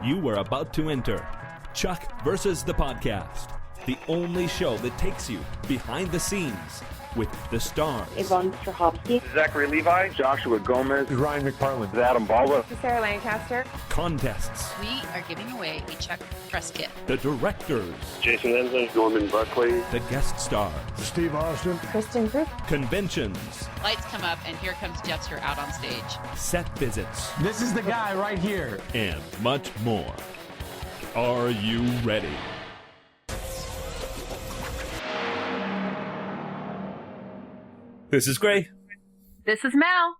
You are about to enter Chuck versus the Podcast, the only show that takes you behind the scenes with the stars. Yvonne Strahovski, Zachary Levi, Joshua Gomez, Ryan McParland, Adam Balda, Sarah Lancaster, Contests. We are giving away a Chuck press kit. The directors. Jason Ensign, Norman Buckley, The guest stars. Steve Austin, Kristen Group, Conventions. Lights come up, and here comes Yowzer out on stage. Set visits. this is the guy right here. And much more. Are you ready? This is Gray. This is Mal.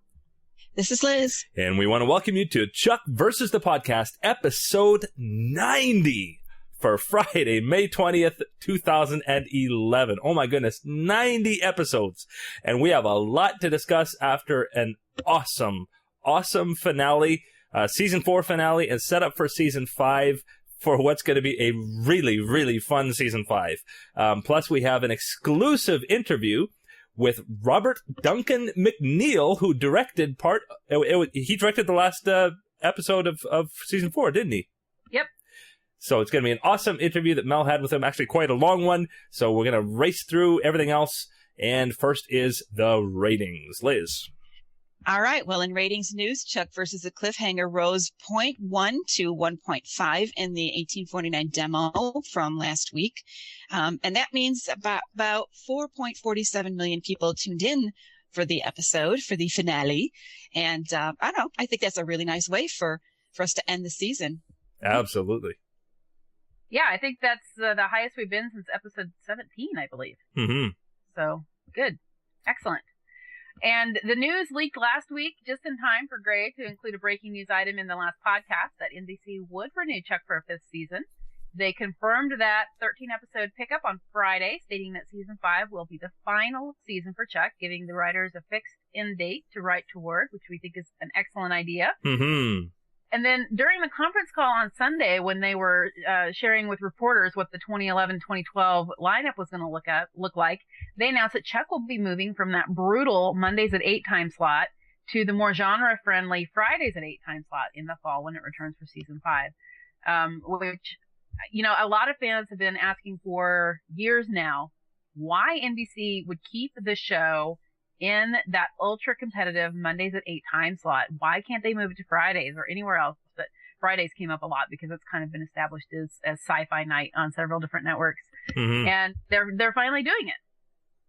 This is Liz. And we want to welcome you to Chuck versus the Podcast, episode 90 for Friday, May 20th, 2011. Oh my goodness, 90 episodes. And we have a lot to discuss after an awesome finale, season 4 finale, and set up for season 5 for what's going to be a really, really fun season 5. Plus, we have an exclusive interview with Robert Duncan McNeill, who directed he directed the last episode of season 4, didn't he? Yep. So it's going to be an awesome interview that Mel had with him, actually quite a long one. So we're going to race through everything else. And first is the ratings. Liz. All right. Well, in ratings news, Chuck versus the Cliffhanger rose 0.1 to 1.5 in the 1849 demo from last week. And that means about 4.47 million people tuned in for the episode, for the finale. And I don't know. I think that's a really nice way for us to end the season. Absolutely. Yeah, I think that's the highest we've been since episode 17, I believe. Mm-hmm. So, good. Excellent. And the news leaked last week, just in time for Gray to include a breaking news item in the last podcast, that NBC would renew Chuck for a 5th season. They confirmed that 13-episode pickup on Friday, stating that season 5 will be the final season for Chuck, giving the writers a fixed end date to write toward, which we think is an excellent idea. Mm-hmm. And then during the conference call on Sunday, when they were sharing with reporters what the 2011-2012 lineup was going to look like, they announced that Chuck will be moving from that brutal Mondays at 8 time slot to the more genre-friendly Fridays at 8 time slot in the fall when it returns for season 5, which, you know, a lot of fans have been asking for years now why NBC would keep the show in that ultra competitive Mondays at 8 time slot. Why can't they move it to Fridays or anywhere else? But Fridays came up a lot because it's kind of been established as sci-fi night on several different networks. Mm-hmm. And they're finally doing it.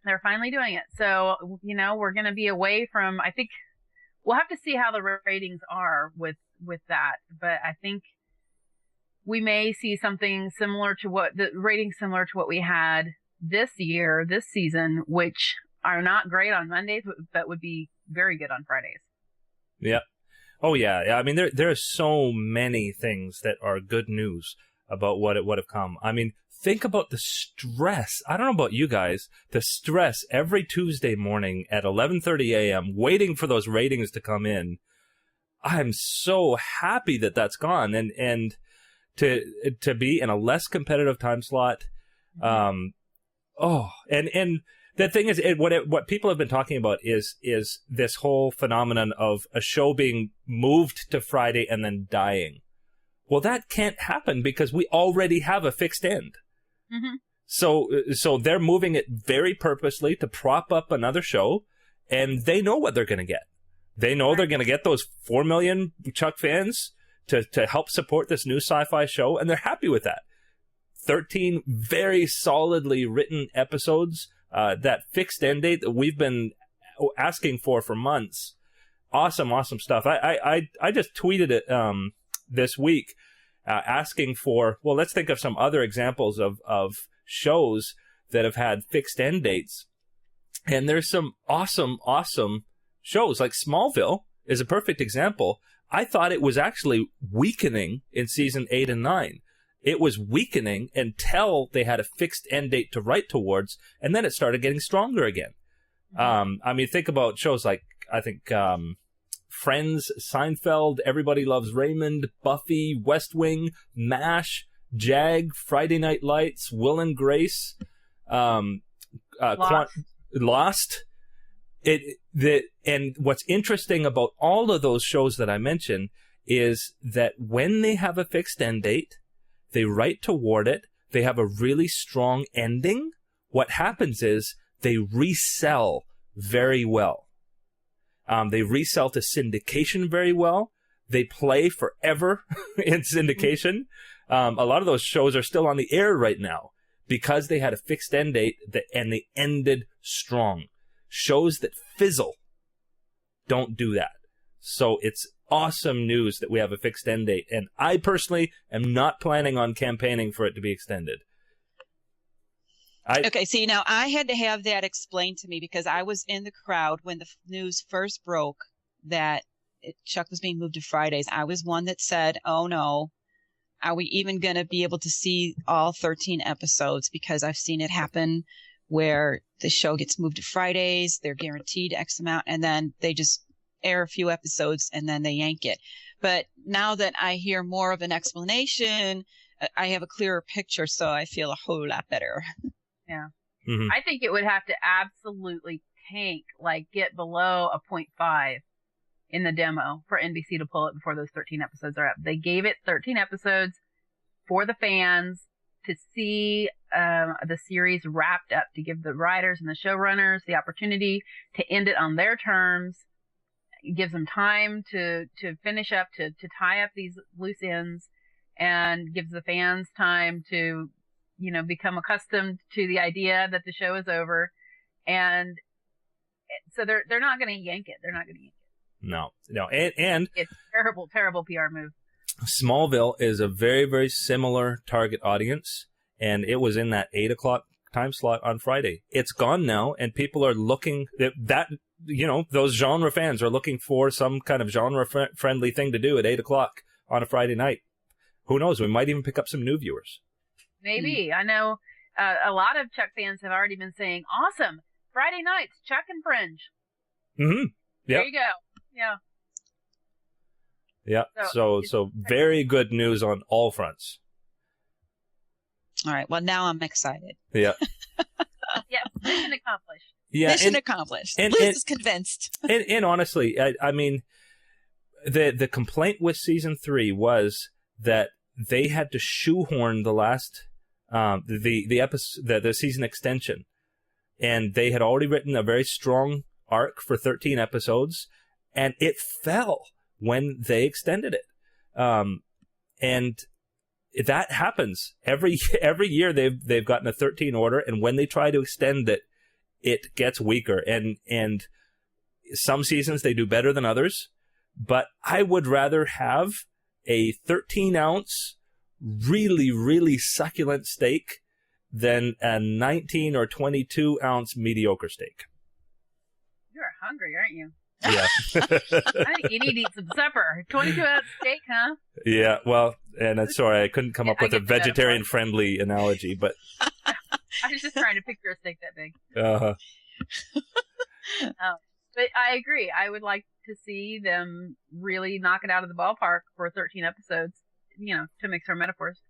They're finally doing it. So, you know, we're going to be away from, I think we'll have to see how the ratings are with that. But I think we may see something similar to what we had this season, which are not great on Mondays, but would be very good on Fridays. Yeah. Oh, yeah. I mean, there are so many things that are good news about what have come. I mean, think about the stress. I don't know about you guys, the stress every Tuesday morning at 11:30 a.m. waiting for those ratings to come in. I'm so happy that that's gone, and to be in a less competitive time slot. And the thing is, what people have been talking about is this whole phenomenon of a show being moved to Friday and then dying. Well, that can't happen because we already have a fixed end. Mm-hmm. So they're moving it very purposely to prop up another show, and they know what they're going to get. They know they're going to get those 4 million Chuck fans to help support this new sci-fi show, and they're happy with that. 13 very solidly written episodes. That fixed end date that we've been asking for months. Awesome stuff. I just tweeted it this week asking for, well, let's think of some other examples of shows that have had fixed end dates. And there's some awesome shows, like Smallville is a perfect example. I thought it was actually weakening in season 8 and 9. It was weakening until they had a fixed end date to write towards, and then it started getting stronger again. I mean, think about shows like, I think, Friends, Seinfeld, Everybody Loves Raymond, Buffy, West Wing, MASH, JAG, Friday Night Lights, Will and Grace, Lost. And what's interesting about all of those shows that I mentioned is that when they have a fixed end date, they write toward it, they have a really strong ending, what happens is they resell very well. They resell to syndication very well. They play forever in syndication. A lot of those shows are still on the air right now because they had a fixed end date and they ended strong. Shows that fizzle don't do that. So it's awesome news that we have a fixed end date. And I personally am not planning on campaigning for it to be extended. Okay, see, now I had to have that explained to me because I was in the crowd when the news first broke that Chuck was being moved to Fridays. I was one that said, oh no, are we even going to be able to see all 13 episodes? Because I've seen it happen where the show gets moved to Fridays, they're guaranteed X amount, and then they just air a few episodes and then they yank it. But now that I hear more of an explanation, I have a clearer picture, so I feel a whole lot better. Yeah. Mm-hmm. I think it would have to absolutely tank, like get below a 0.5 in the demo for NBC to pull it before those 13 episodes are up. They gave it 13 episodes for the fans to see the series wrapped up, to give the writers and the showrunners the opportunity to end it on their terms. It gives them time to finish up, to tie up these loose ends, and gives the fans time to, you know, become accustomed to the idea that the show is over. And so they're not going to yank it. They're not going to yank it. No. And it's a terrible PR move. Smallville is a very, very similar target audience, and it was in that 8 o'clock time slot on Friday. It's gone now, and people are looking that you know, those genre fans are looking for some kind of genre-friendly thing to do at 8 o'clock on a Friday night. Who knows? We might even pick up some new viewers. Maybe. I know a lot of Chuck fans have already been saying, awesome, Friday nights, Chuck and Fringe. Mm-hmm. Yep. There you go. Yeah. Yeah. So very good news on all fronts. All right. Well, now I'm excited. Yeah. Yeah. Mission accomplished. Yeah. Mission accomplished. Liz is convinced. And honestly, I mean, the complaint with season 3 was that they had to shoehorn the last the season extension, and they had already written a very strong arc for 13 episodes, and it fell when they extended it. And that happens every year. They've gotten a 13 order, and when they try to extend it, it gets weaker. And some seasons they do better than others, but I would rather have a 13-ounce, really, really succulent steak than a 19 or 22-ounce mediocre steak. You're hungry, aren't you? Yeah. I think you need to eat some supper. 22-ounce steak, huh? Yeah, well, and I'm sorry, I couldn't come up with a vegetarian-friendly analogy, but... I was just trying to picture a steak that big. Uh-huh. But I agree. I would like to see them really knock it out of the ballpark for 13 episodes, you know, to mix our metaphors,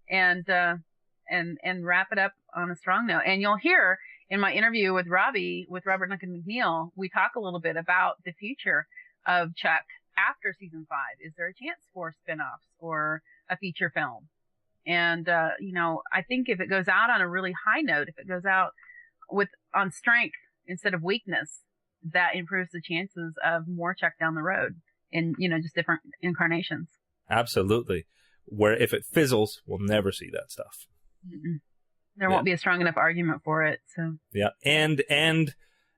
and wrap it up on a strong note. And you'll hear in my interview with Robert Duncan McNeill, we talk a little bit about the future of Chuck after season 5. Is there a chance for spinoffs or a feature film? And, you know, I think if it goes out on a really high note, if it goes out on strength instead of weakness, that improves the chances of more Chuck down the road in, you know, just different incarnations. Absolutely. Where if it fizzles, we'll never see that stuff. Mm-mm. There won't be a strong enough argument for it. So yeah, and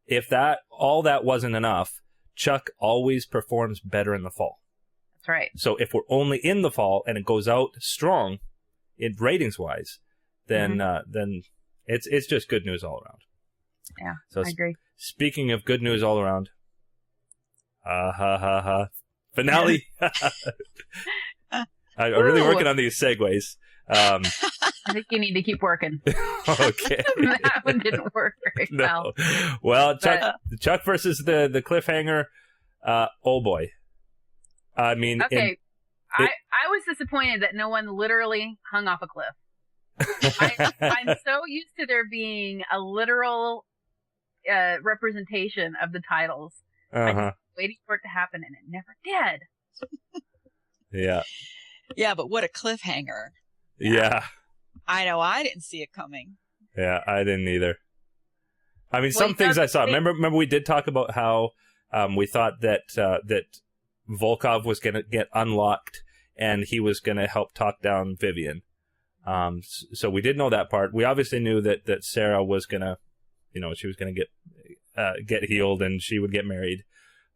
if all that wasn't enough, Chuck always performs better in the fall. That's right. So if we're only in the fall and it goes out strong, in ratings wise, then it's just good news all around. Yeah, so I agree. Speaking of good news all around, finale. I'm really working on these segues. I think you need to keep working. Okay. That one didn't work very well. Well, Chuck versus the cliffhanger. Oh boy. I mean, okay. I was disappointed that no one literally hung off a cliff. I'm so used to there being a literal representation of the titles. I was waiting for it to happen, and it never did. Yeah. Yeah, but what a cliffhanger. Yeah. I know I didn't see it coming. Yeah, I didn't either. I mean, some things I saw. Remember we did talk about how we thought that Volkoff was going to get unlocked and he was going to help talk down Vivian. So we did know that part. We obviously knew that Sarah was going to, she was going to get healed and she would get married.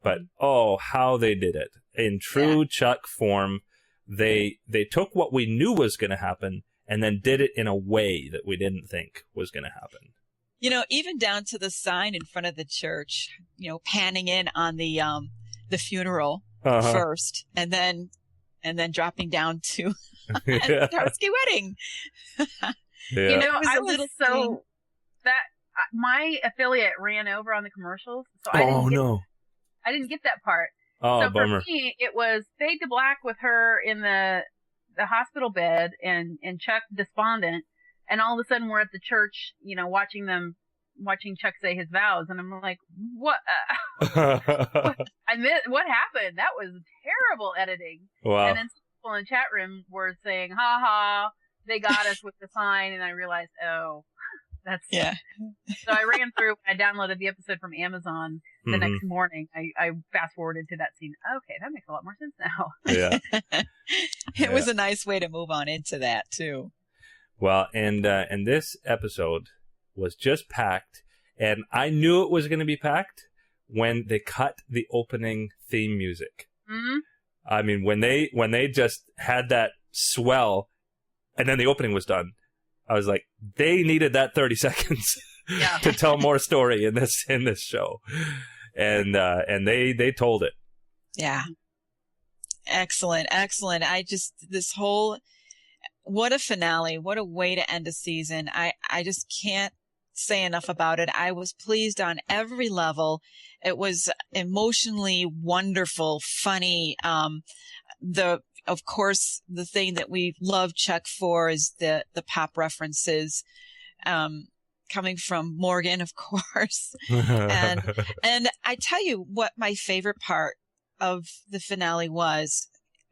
But, how they did it. In true Chuck form, they took what we knew was going to happen and then did it in a way that we didn't think was going to happen. Even down to the sign in front of the church, panning in on the funeral first and then dropping down to the Bartowski wedding. I was so that my affiliate ran over on the commercials. So I didn't get that part. Oh, so bummer. For me, it was fade to black with her in the hospital bed and Chuck despondent. And all of a sudden we're at the church, watching Chuck say his vows. And I'm like, what? What happened? That was terrible editing. Wow. And then people in the chat room were saying, ha ha, they got us with the sign. And I realized, that's So I ran through, I downloaded the episode from Amazon the next morning. I fast forwarded to that scene. Okay, that makes a lot more sense now. Yeah. It was a nice way to move on into that too. Well, and this episode was just packed, and I knew it was going to be packed when they cut the opening theme music. Mm-hmm. I mean, when they just had that swell, and then the opening was done, I was like, they needed that 30 seconds to tell more story in this show, and they told it. Yeah, excellent. What a finale! What a way to end a season! I just can't say enough about it. I was pleased on every level. It was emotionally wonderful, funny. Of course, the thing that we love Chuck for is the pop references, coming from Morgan, of course. and I tell you what my favorite part of the finale was,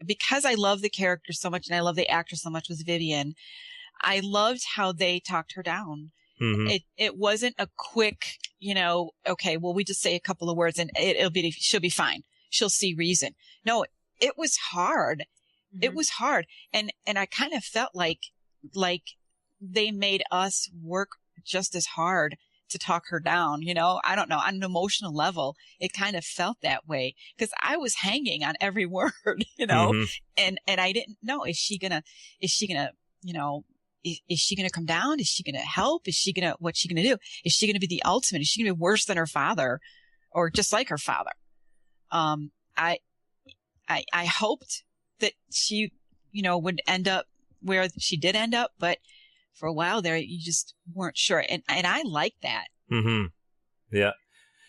because I love the character so much and I love the actor so much, was Vivian. I loved how they talked her down. Mm-hmm. It wasn't a quick, okay, well, we just say a couple of words and she'll be fine. She'll see reason. No, it was hard. Mm-hmm. It was hard. And I kind of felt like they made us work just as hard to talk her down. I don't know, on an emotional level, it kind of felt that way because I was hanging on every word, mm-hmm. and I didn't know, is she gonna, is she gonna come down? Is she gonna help? What's she gonna do? Is she gonna be the ultimate? Is she gonna be worse than her father or just like her father? I hoped that she, would end up where she did end up, but for a while there, you just weren't sure. And I like that. Mm-hmm. Yeah.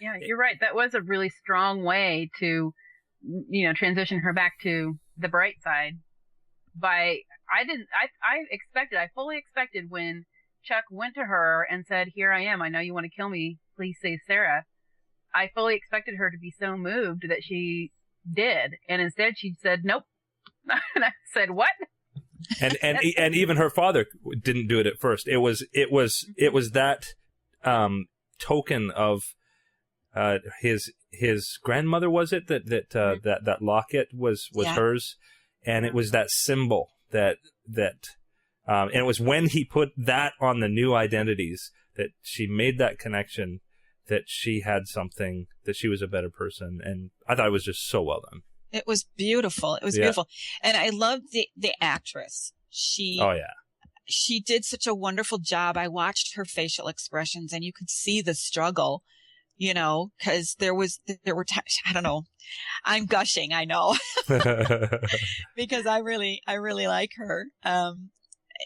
Yeah, you're right. That was a really strong way to, transition her back to the bright side. I fully expected when Chuck went to her and said, "Here I am. I know you want to kill me. Please save Sarah." I fully expected her to be so moved that she did. And instead she said, "Nope." And I said, "What?" And even her father didn't do it at first. It was that token of his grandmother, was it that locket was hers, and it was that symbol that and it was when he put that on the new identities that she made that connection, that she had something, that she was a better person, and I thought it was just so well done. It was beautiful. It was beautiful. And I loved the actress. She did such a wonderful job. I watched her facial expressions and you could see the struggle, cause there were I don't know, I'm gushing, I know, because I really like her.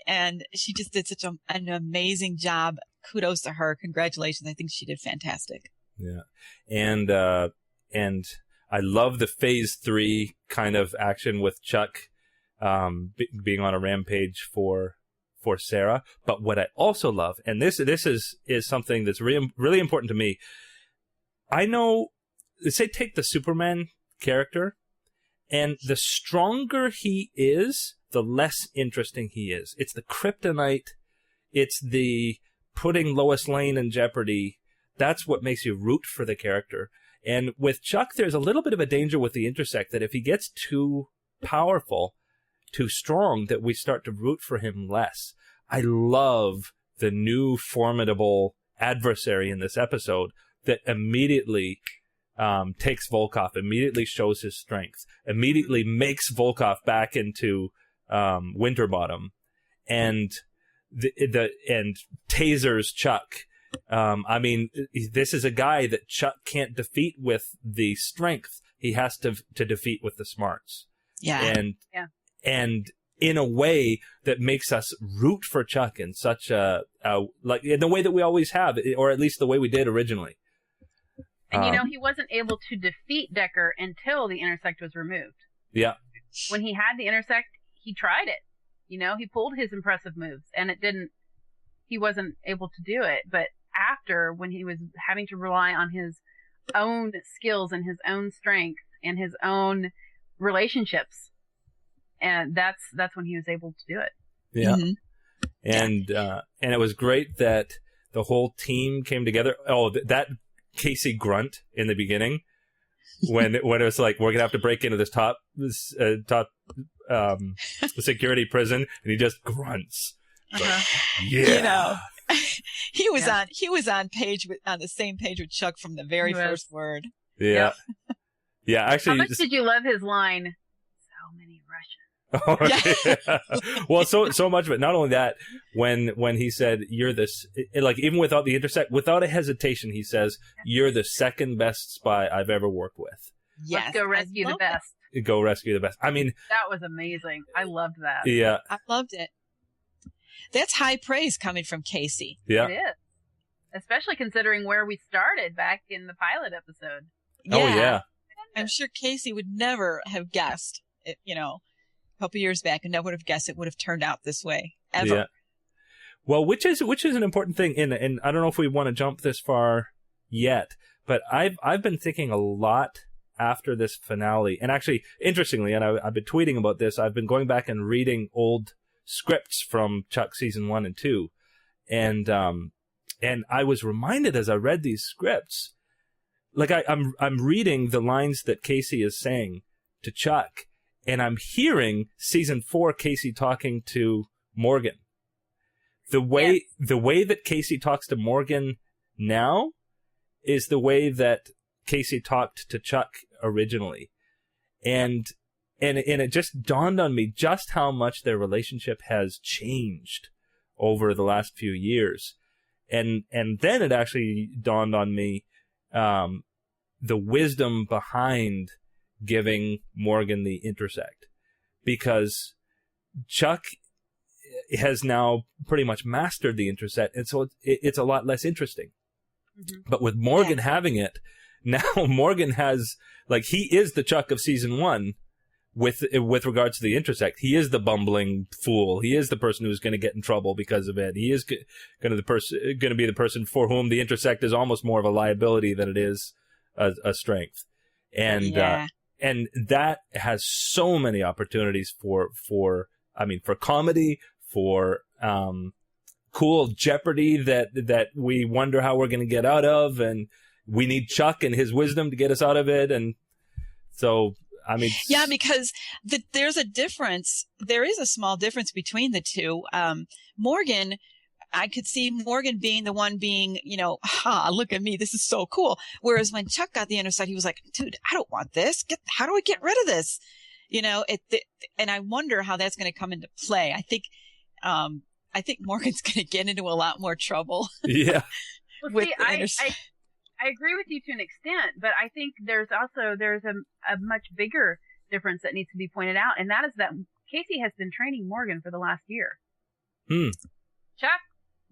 And she just did such an amazing job. Kudos to her. Congratulations. I think she did fantastic. Yeah. And I love the phase 3 kind of action with Chuck being on a rampage for Sarah. But what I also love, and this is something that's really important to me. I know, say take the Superman character And the stronger he is, the less interesting he is. It's the kryptonite. It's the putting Lois Lane in jeopardy. That's what makes you root for the character. And with Chuck, there's a little bit of a danger with the Intersect that if he gets too powerful, too strong, that we start to root for him less. I love the new formidable adversary in this episode that immediately takes Volkoff, immediately shows his strength, immediately makes Volkoff back into Winterbottom, and and tasers Chuck. I mean, this is a guy that Chuck can't defeat with the strength. He has to defeat with the smarts. Yeah. And in a way that makes us root for Chuck in such like in the way that we always have, or at least the way we did originally. And he wasn't able to defeat Decker until the Intersect was removed. Yeah. When he had the Intersect, he tried it. He pulled his impressive moves, and he wasn't able to do it. But after, when he was having to rely on his own skills and his own strength and his own relationships, and that's when he was able to do it. Yeah. Mm-hmm. And it was great that the whole team came together. Oh, that Casey grunt in the beginning when it was like, we're gonna have to break into this top security prison, and he just grunts. Yeah. He was on the same page with Chuck from the very first word. Yeah. Yeah, actually. How much did you love his line? So many Russians. Yeah. Well, so much of it. Not only that, when he said, "You're this," like even without the Intersect, without a hesitation, he says, "You're the second best spy I've ever worked with." Yes, let's go rescue the best. Go rescue the best. I mean, that was amazing. I loved that. Yeah, I loved it. That's high praise coming from Casey. Yeah, it is, especially considering where we started back in the pilot episode. Yeah. Oh yeah, I'm sure Casey would never have guessed it. A couple years back, and never would have guessed it would have turned out this way ever. Yeah. Well, which is an important thing, and I don't know if we want to jump this far yet, but I've been thinking a lot after this finale, and actually, interestingly, and I've been tweeting about this. I've been going back and reading old scripts from Chuck season 1 and 2, and I was reminded as I read these scripts, like I'm reading the lines that Casey is saying to Chuck. And I'm hearing season 4 Casey talking to Morgan. The way that Casey talks to Morgan now is the way that Casey talked to Chuck originally. And it just dawned on me just how much their relationship has changed over the last few years. And then it actually dawned on me the wisdom behind giving Morgan the Intersect, because Chuck has now pretty much mastered the Intersect, and so it's a lot less interesting. Mm-hmm. But with Morgan having it, now Morgan has, like, he is the Chuck of season 1 with regards to the Intersect. He is the bumbling fool. He is the person who's going to get in trouble because of it. He is going to be the person for whom the Intersect is almost more of a liability than it is a strength. And that has so many opportunities for comedy, for cool jeopardy that we wonder how we're going to get out of, and we need Chuck and his wisdom to get us out of it. And so, yeah, because there's a difference. There is a small difference between the two. Morgan, I could see Morgan being the one being, look at me, this is so cool. Whereas when Chuck got the Intersect, he was like, dude, I don't want this. How do I get rid of this? And I wonder how that's going to come into play. I think Morgan's going to get into a lot more trouble. Yeah. Well, see, I agree with you to an extent, but I think there's a much bigger difference that needs to be pointed out, and that is that Casey has been training Morgan for the last year. Chuck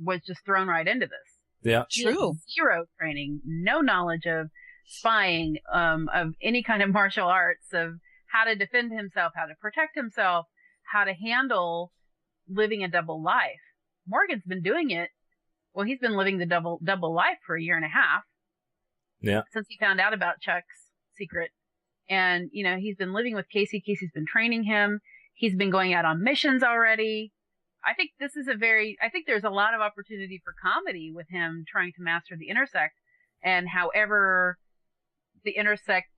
was just thrown right into this. Yeah, true. Zero training, no knowledge of spying, of any kind of martial arts, of how to defend himself, how to protect himself, how to handle living a double life. Morgan's been doing it. Well, he's been living the double life for a year and a half. Yeah. Since he found out about Chuck's secret. And, he's been living with Casey. Casey's been training him. He's been going out on missions already. I think there's a lot of opportunity for comedy with him trying to master the Intersect, and however the Intersect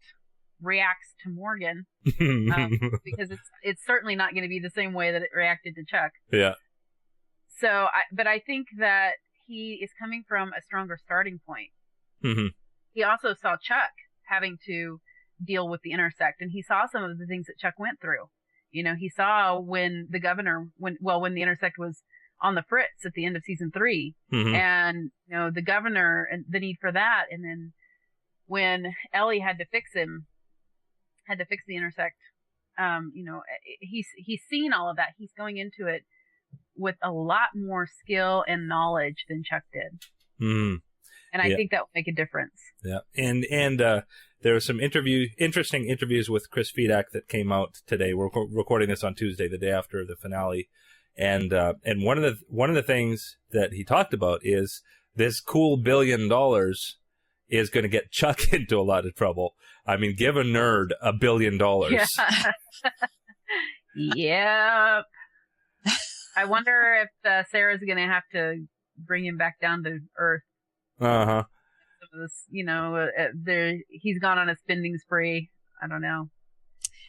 reacts to Morgan, because it's certainly not going to be the same way that it reacted to Chuck. Yeah. So, but I think that he is coming from a stronger starting point. Mm-hmm. He also saw Chuck having to deal with the Intersect, and he saw some of the things that Chuck went through. He saw when the governor, when the Intersect was on the fritz at the end of season 3, mm-hmm. and the governor and the need for that, and then when Ellie had to fix the Intersect, he's seen all of that. He's going into it with a lot more skill and knowledge than Chuck did. Mm. And I think that will make a difference. Yeah. And there were some interesting interviews with Chris Fedak that came out today. We're recording this on Tuesday, the day after the finale. And one of the things that he talked about is this cool $1 billion is going to get Chuck into a lot of trouble. I mean, give a nerd $1 billion. Yeah. Yep. I wonder if Sarah's going to have to bring him back down to earth. Uh-huh. He's gone on a spending spree. I don't know.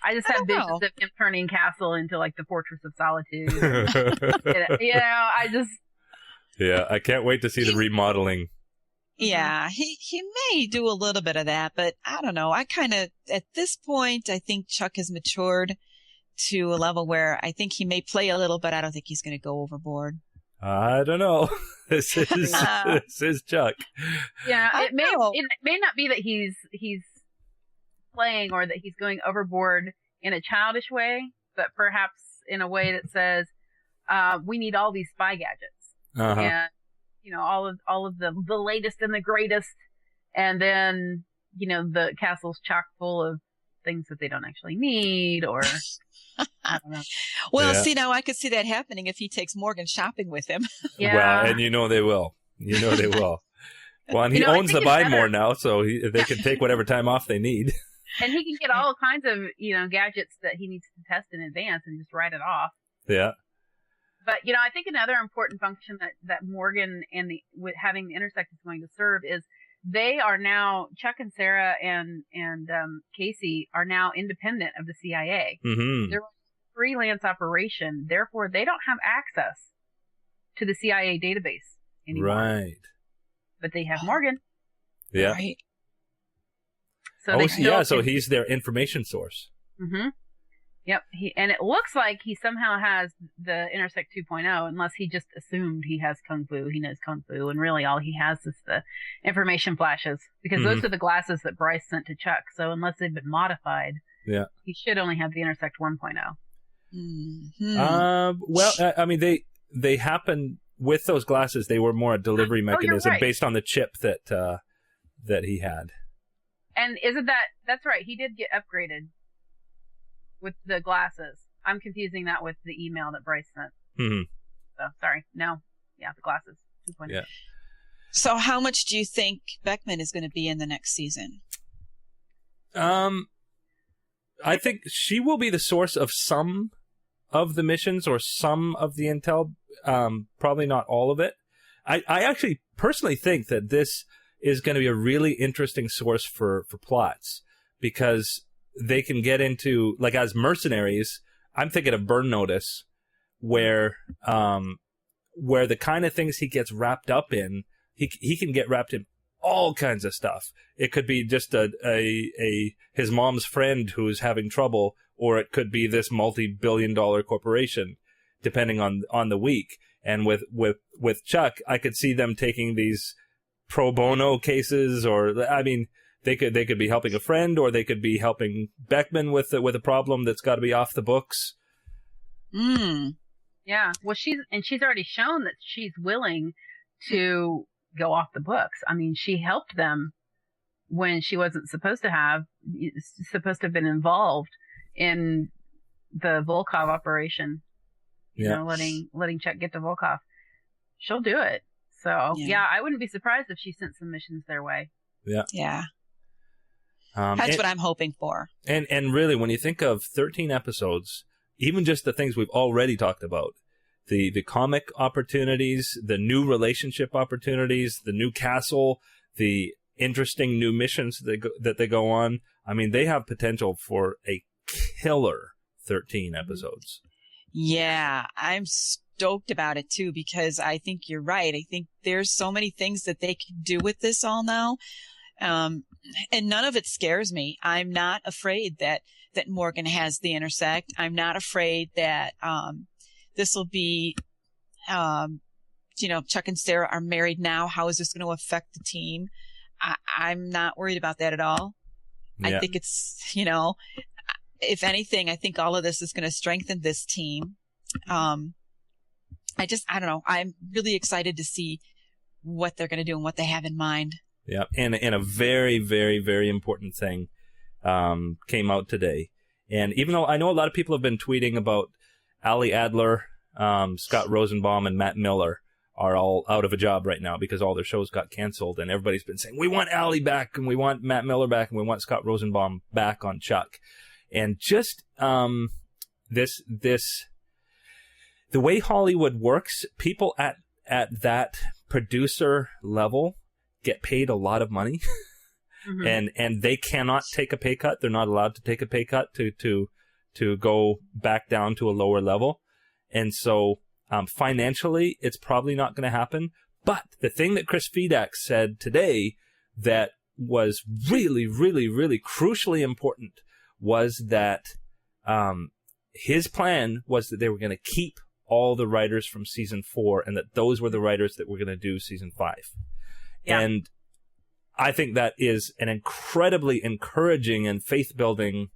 I just have visions of him turning Castle into like the Fortress of Solitude. Yeah, I can't wait to see the remodeling. Yeah, he may do a little bit of that, but I don't know. I kind of, at this point, I think Chuck has matured to a level where I think he may play a little, but I don't think he's going to go overboard. I don't know. This is Chuck. Yeah, it may not be that he's playing or that he's going overboard in a childish way, but perhaps in a way that says, we need all these spy gadgets. Uh-huh. And all of the latest and the greatest, and then the castle's chock full of things that they don't actually need, or I don't know. Well, see, now I could see that happening if he takes Morgan shopping with him. Yeah. Well, and they will. They will. Well, and he owns the Buy More now, so they can take whatever time off they need. And he can get all kinds of gadgets that he needs to test in advance and just write it off. Yeah. But I think another important function that Morgan and with having the Intersect is going to serve is they are now, Chuck and Sarah and Casey are now independent of the CIA. Mm-hmm. They're a freelance operation, therefore they don't have access to the CIA database anymore. Right. But they have Morgan. Yeah. Right. So so he's their information source. Mm-hmm. Yep. And it looks like he somehow has the Intersect 2.0, unless he just assumed he has Kung Fu. He knows Kung Fu, and really all he has is the information flashes, because those are the glasses that Bryce sent to Chuck. So unless they've been modified, he should only have the Intersect 1.0. Mm-hmm. Well, I mean, they happen with those glasses. They were more a delivery mechanism based on the chip that he had. And that's right. He did get upgraded with the glasses. I'm confusing that with the email that Bryce sent. Mm-hmm. So, sorry. No. Yeah, the glasses. 2.0. Yeah. So how much do you think Beckman is going to be in the next season? I think she will be the source of some of the missions or some of the intel. Probably not all of it. I actually personally think that this is going to be a really interesting source for plots, because they can get into, like, as mercenaries, I'm thinking of Burn Notice, where the kind of things he gets wrapped up in, he can get wrapped in all kinds of stuff. It could be just his mom's friend who's having trouble, or it could be this multi-billion-dollar corporation, depending on the week. And with Chuck, I could see them taking these pro bono cases, or I mean, they could be helping a friend, or they could be helping Beckman with a problem that's got to be off the books. Yeah. Well, she's already shown that she's willing to go off the books. I mean, she helped them when she wasn't supposed to have been involved in the Volkoff operation. You know, letting Chuck get to Volkoff. She'll do it. So yeah, I wouldn't be surprised if she sent some missions their way. Yeah. Yeah. That's what I'm hoping for. And really, when you think of 13 episodes, even just the things we've already talked about, the comic opportunities, the new relationship opportunities, the new castle, the interesting new missions that they go on. I mean, they have potential for a killer 13 episodes. Yeah, I'm stoked about it too, because I think you're right. I think there's so many things that they can do with this all now. And none of it scares me. I'm not afraid that Morgan has the Intersect. I'm not afraid that this will be, Chuck and Sarah are married now. How is this going to affect the team? I'm not worried about that at all. Yeah. I think it's, if anything, I think all of this is going to strengthen this team. I don't know. I'm really excited to see what they're going to do and what they have in mind. Yeah, and a very, very, very important thing came out today. And even though I know a lot of people have been tweeting about Ali Adler, Scott Rosenbaum, and Matt Miller are all out of a job right now because all their shows got canceled, and everybody's been saying, we want Ali back, and we want Matt Miller back, and we want Scott Rosenbaum back on Chuck. And just this the way Hollywood works, people at that producer level get paid a lot of money. Mm-hmm. and they cannot take a pay cut. They're not allowed to take a pay cut to go back down to a lower level. And so financially, it's probably not going to happen. But the thing that Chris Fedak said today that was really, really, really crucially important was that his plan was that they were going to keep all the writers from season 4, and that those were the writers that were going to do season 5. Yeah. And I think that is an incredibly encouraging and faith-building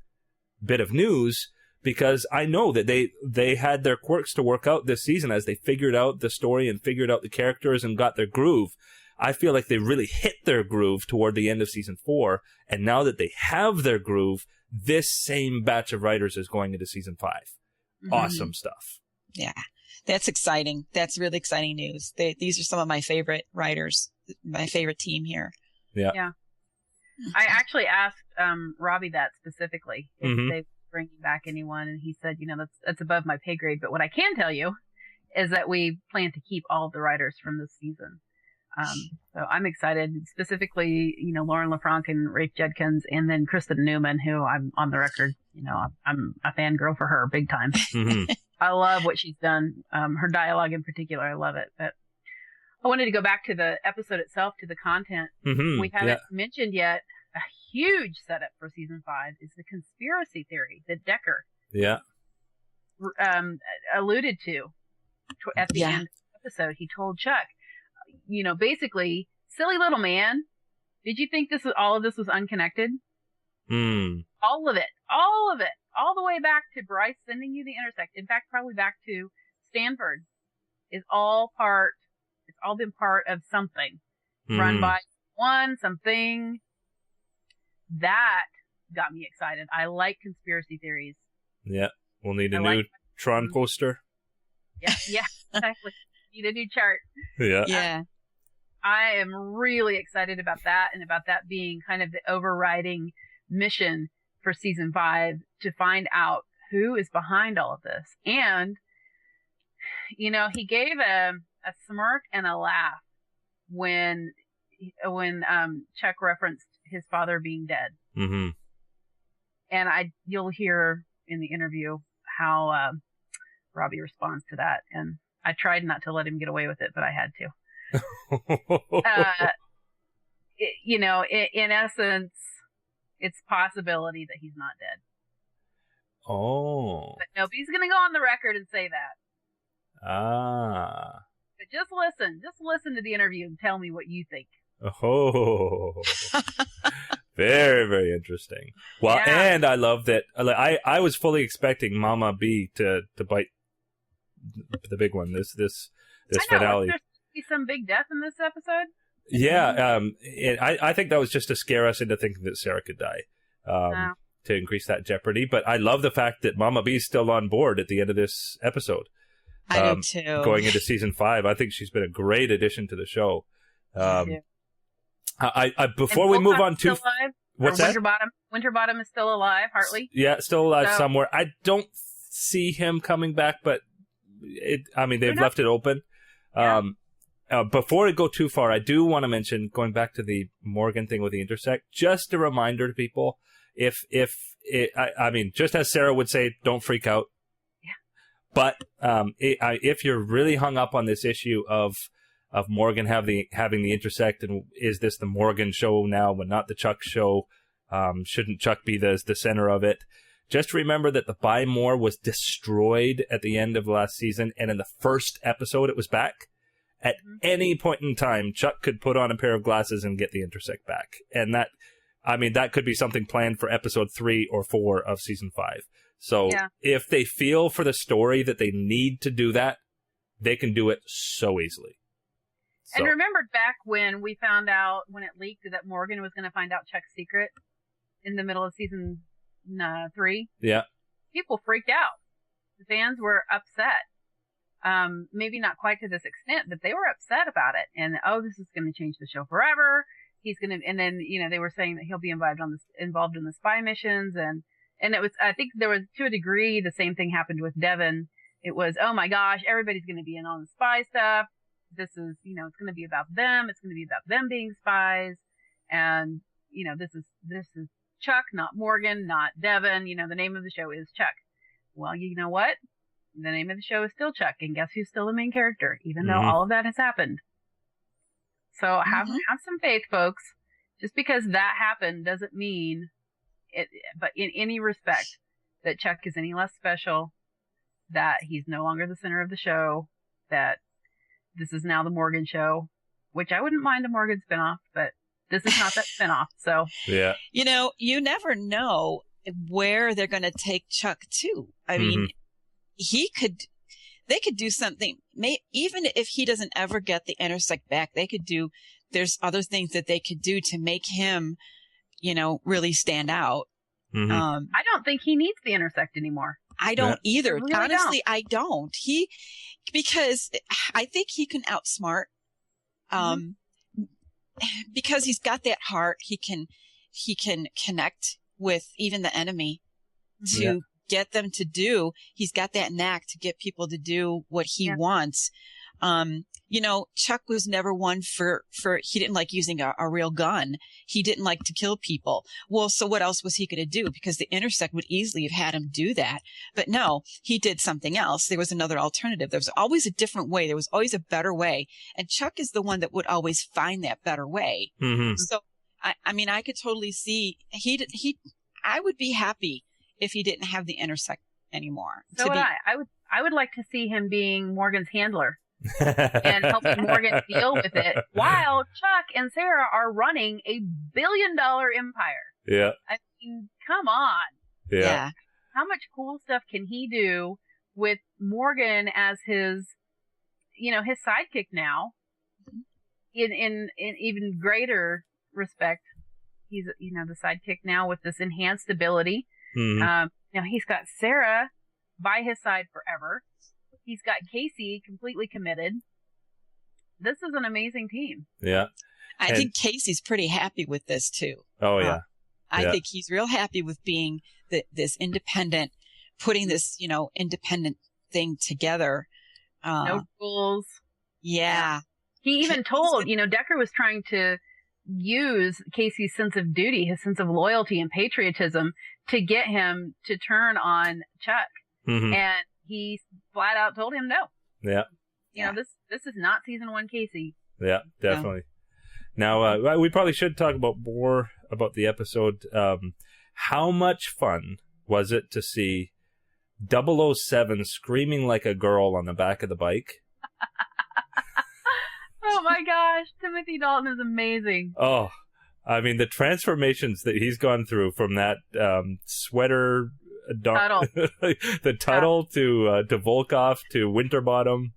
bit of news, because I know that they had their quirks to work out this season as they figured out the story and figured out the characters and got their groove. I feel like they really hit their groove toward the end of season 4, and now that they have their groove, this same batch of writers is going into season 5. Mm-hmm. Awesome stuff. Yeah, that's exciting. That's really exciting news. These are some of my favorite writers, my favorite team here. Yeah. Yeah. I actually asked Robbie that specifically, if mm-hmm. they bring back anyone, and he said, that's above my pay grade. But what I can tell you is that we plan to keep all of the writers from this season. So I'm excited, specifically, Lauren LaFranc and Rafe Judkins, and then Kristen Newman, who I'm on the record, I'm a fangirl for her big time. Mm-hmm. I love what she's done. Her dialogue in particular, I love it. But I wanted to go back to the episode itself, to the content. Mm-hmm. We haven't mentioned yet a huge setup for season 5 is the conspiracy theory that Decker alluded to at the end of the episode. He told Chuck, basically, silly little man, did you think all of this was unconnected? All of it, all the way back to Bryce sending you the Intersect. In fact, probably back to Stanford is all it's all been part of something run by something that got me excited. I like conspiracy theories. Yeah. We'll need a new Tron poster. Yeah, exactly. Need a new chart. Yeah. Yeah. I am really excited about that, and about that being kind of the overriding mission for season 5, to find out who is behind all of this. And, he gave a smirk and a laugh when Chuck referenced his father being dead. Mm-hmm. And you'll hear in the interview how Robbie responds to that. And I tried not to let him get away with it, but I had to. In essence, it's possibility that he's not dead. Oh. But nobody's going to go on the record and say that. Ah. But just listen to the interview and tell me what you think. Oh. Very, very interesting. Well, yeah. And I love that. I was fully expecting Mama B to bite the big one. This finale. There's be some big death in this episode. Yeah. I think that was just to scare us into thinking that Sarah could die. To increase that jeopardy. But I love the fact that Mama B is still on board at the end of this episode. I do too. Going into season 5, I think she's been a great addition to the show. Before we move on too, What's that? Winterbottom is still alive, Hartley. Yeah, still alive somewhere. I don't see him coming back, but they've left it open. Yeah. Before I go too far, I do want to mention, going back to the Morgan thing with the Intersect, just a reminder to people, just as Sarah would say, don't freak out. Yeah. But if you're really hung up on this issue of Morgan having the Intersect, and is this the Morgan show now, but not the Chuck show? Shouldn't Chuck be the center of it? Just remember that the Buy More was destroyed at the end of last season, and in the first episode, it was back. At any point in time, Chuck could put on a pair of glasses and get the Intersect back. And that could be something planned for episode 3 or 4 of season 5. So if they feel for the story that they need to do that, they can do it so easily. And remember back when we found out, when it leaked, that Morgan was going to find out Chuck's secret in the middle of season 3? Yeah. People freaked out. The fans were upset. Maybe not quite to this extent, but they were upset about it. And, this is going to change the show forever. He's going to, and then, they were saying that he'll be involved in the spy missions. And it was, I think there was, to a degree, the same thing happened with Devin. It was, oh my gosh, everybody's going to be in on the spy stuff. This is, it's going to be about them. It's going to be about them being spies. And, this is Chuck, not Morgan, not Devin. The name of the show is Chuck. Well, you know what? The name of the show is still Chuck, and guess who's still the main character, even though all of that has happened. So have some faith, folks. Just because that happened doesn't mean it, but in any respect, that Chuck is any less special, that he's no longer the center of the show, that this is now the Morgan show, which I wouldn't mind a Morgan spinoff, but this is not that spinoff. So yeah, you never know where they're going to take Chuck to. I mean, they could do something, even if he doesn't ever get the Intersect back, there's other things that they could do to make him, really stand out. Mm-hmm. I don't think he needs the Intersect anymore. I don't either. Really Honestly, I don't. Because I think he can outsmart, because he's got that heart. He can connect with even the enemy to get them to do. He's got that knack to get people to do what he wants. Chuck was never one for he didn't like using a real gun. He didn't like to kill people. Well, so what else was he going to do? Because the Intersect would easily have had him do that. But no, he did something else. There was another alternative. There was always a different way. There was always a better way. And Chuck is the one that would always find that better way. Mm-hmm. So, I could totally see I would be happy if he didn't have the Intersect anymore. So would I. I would like to see him being Morgan's handler. And helping Morgan deal with it while Chuck and Sarah are running a billion-dollar empire. Yeah. I mean, come on. Yeah. How much cool stuff can he do with Morgan as his sidekick now? In even greater respect, he's the sidekick now with this enhanced ability. Mm-hmm. He's got Sarah by his side forever. He's got Casey completely committed. This is an amazing team. Yeah. I think Casey's pretty happy with this too. Oh yeah. I think he's real happy with being this independent, putting this, independent thing together. No rules. Yeah. He even told, Decker was trying to use Casey's sense of duty, his sense of loyalty and patriotism to get him to turn on Chuck. Mm-hmm. And he flat out told him no. Yeah. This is not season 1 Casey. Yeah, definitely. Now, we probably should talk more about the episode. How much fun was it to see 007 screaming like a girl on the back of the bike? Oh my gosh, Timothy Dalton is amazing. Oh, I mean, the transformations that he's gone through from that sweater... Tuttle. the Tuttle to Volkoff to Winterbottom,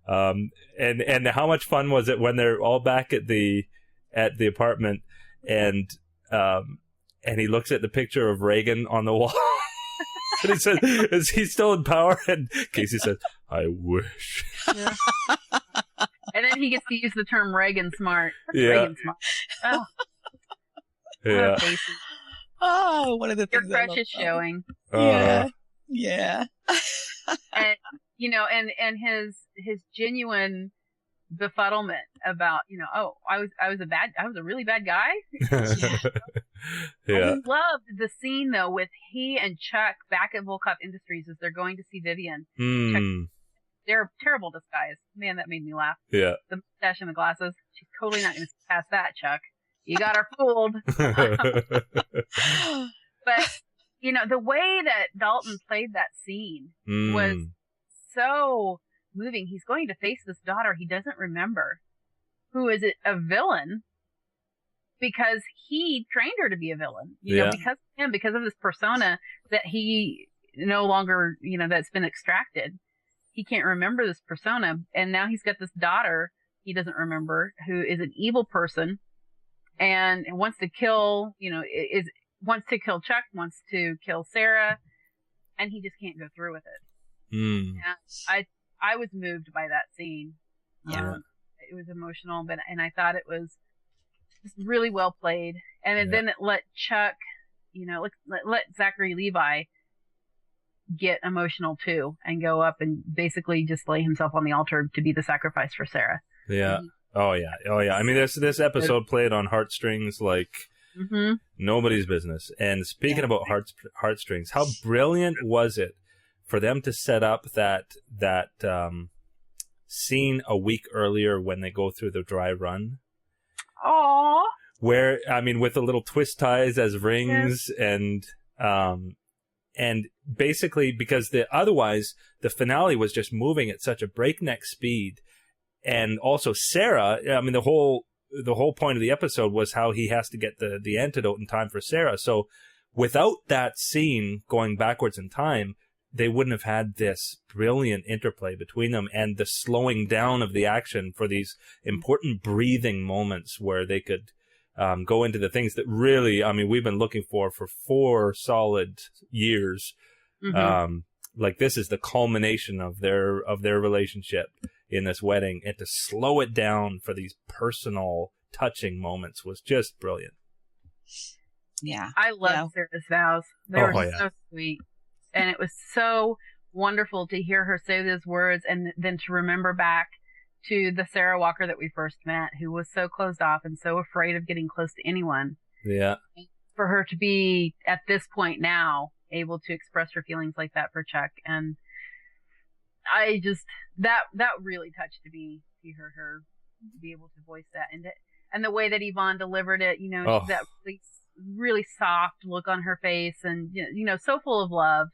and how much fun was it when they're all back at the apartment, and he looks at the picture of Reagan on the wall, and he says, "Is he still in power?" And Casey says, "I wish." Yeah. And then he gets to use the term Reagan smart. Yeah. Reagan smart. Oh. Yeah. Casey. Oh, one of the Your things I crush love is about showing. it. Yeah. And and his genuine befuddlement about, oh, I was a really bad guy. Yeah. I loved the scene though with he and Chuck back at Volkoff Industries as they're going to see Vivian. They're a terrible disguise. Man, that made me laugh. Yeah. The mustache and the glasses. She's totally not going to pass that, Chuck. You got her fooled. But the way that Dalton played that scene was so moving. He's going to face this daughter he doesn't remember, who is a villain because he trained her to be a villain. Because of him, because of this persona that he no longer, that's been extracted. He can't remember this persona, and now he's got this daughter he doesn't remember who is an evil person and wants to kill, wants to kill Chuck, wants to kill Sarah, and he just can't go through with it. And I was moved by that scene. Yeah. It was emotional, and I thought it was just really well played. And then it let Chuck, let Zachary Levi get emotional too and go up and basically just lay himself on the altar to be the sacrifice for Sarah. Yeah. Oh yeah. I mean, this episode played on heartstrings like nobody's business. And speaking about heartstrings, how brilliant was it for them to set up that scene a week earlier when they go through the dry run? Aww. Where, I mean, with the little twist ties as rings and basically because otherwise the finale was just moving at such a breakneck speed. And also Sarah, I mean, the whole point of the episode was how he has to get the antidote in time for Sarah. So without that scene going backwards in time, they wouldn't have had this brilliant interplay between them and the slowing down of the action for these important breathing moments where they could go into the things that really, I mean, we've been looking for 4 solid years. Like this is the culmination of their relationship in this wedding, and to slow it down for these personal, touching moments was just brilliant. Yeah. I loved Sarah's vows. They were so sweet. And it was so wonderful to hear her say those words and then to remember back to the Sarah Walker that we first met, who was so closed off and so afraid of getting close to anyone. Yeah. For her to be, at this point now, able to express her feelings like that for Chuck. And I just, that really touched me to hear her be able to voice that. And the way that Yvonne delivered it, that really, really soft look on her face and, so full of love.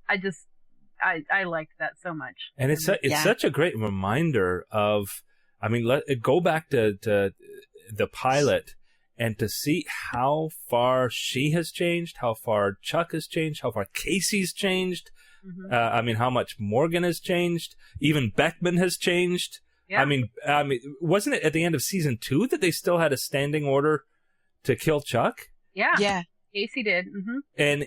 I liked that so much. And it's such a great reminder of, I mean, go back to the pilot and to see how far she has changed, how far Chuck has changed, how far Casey's changed. I mean, how much Morgan has changed. Even Beckman has changed. Yeah. I mean, wasn't it at the end of season 2 that they still had a standing order to kill Chuck? Yeah. Yeah. Casey did. And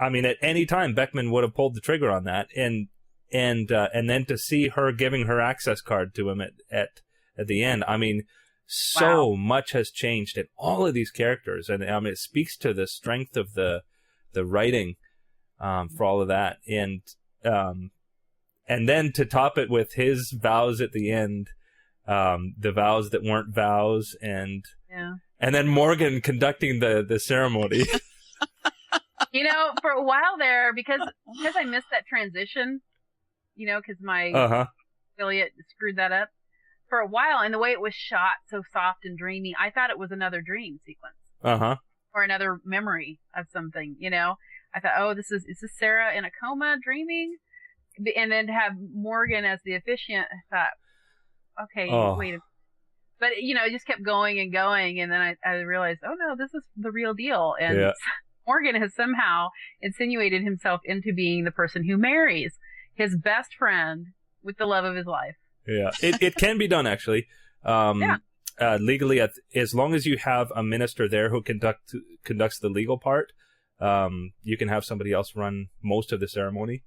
I mean, at any time Beckman would have pulled the trigger on that. And then to see her giving her access card to him at the end, I mean, so much has changed in all of these characters, and I mean, it speaks to the strength of the writing for all of that, and then to top it with his vows at the end, the vows that weren't vows, and then Morgan conducting the ceremony. For a while there, because I missed that transition, because my affiliate screwed that up. For a while, and the way it was shot, so soft and dreamy, I thought it was another dream sequence. Or another memory of something, I thought, oh, is this Sarah in a coma dreaming? And then to have Morgan as the officiant, I thought, okay, wait a minute. But, it just kept going and going, and then I realized, oh no, this is the real deal. And Morgan has somehow insinuated himself into being the person who marries his best friend with the love of his life. Yeah, it can be done, actually. Legally, as long as you have a minister there who conducts the legal part, you can have somebody else run most of the ceremony.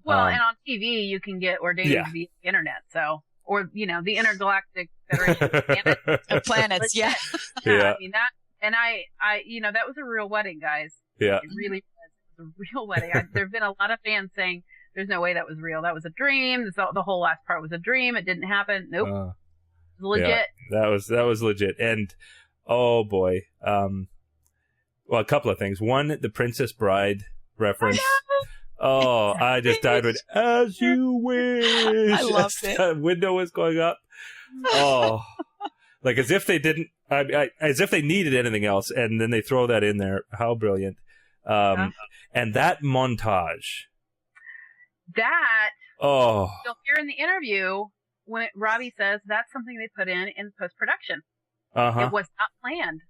Well, and on TV, you can get ordained to be the internet, so or, the Intergalactic Federation of Planets. Of planets, yeah. Yeah. I mean, that, and I, that was a real wedding, guys. Yeah. It really was. It was a real wedding. There have been a lot of fans saying, there's no way that was real. That was a dream. The whole last part was a dream. It didn't happen. Nope. It was legit. Yeah, that was legit. And, oh boy. Well, a couple of things. One, the Princess Bride reference. Oh, I just died with "As You Wish." I loved it. The window was going up. Oh, like as if they didn't, as if they needed anything else, and then they throw that in there. How brilliant! And that montage. That. Oh. You'll hear in the interview when Robbie says that's something they put in post production. It was not planned,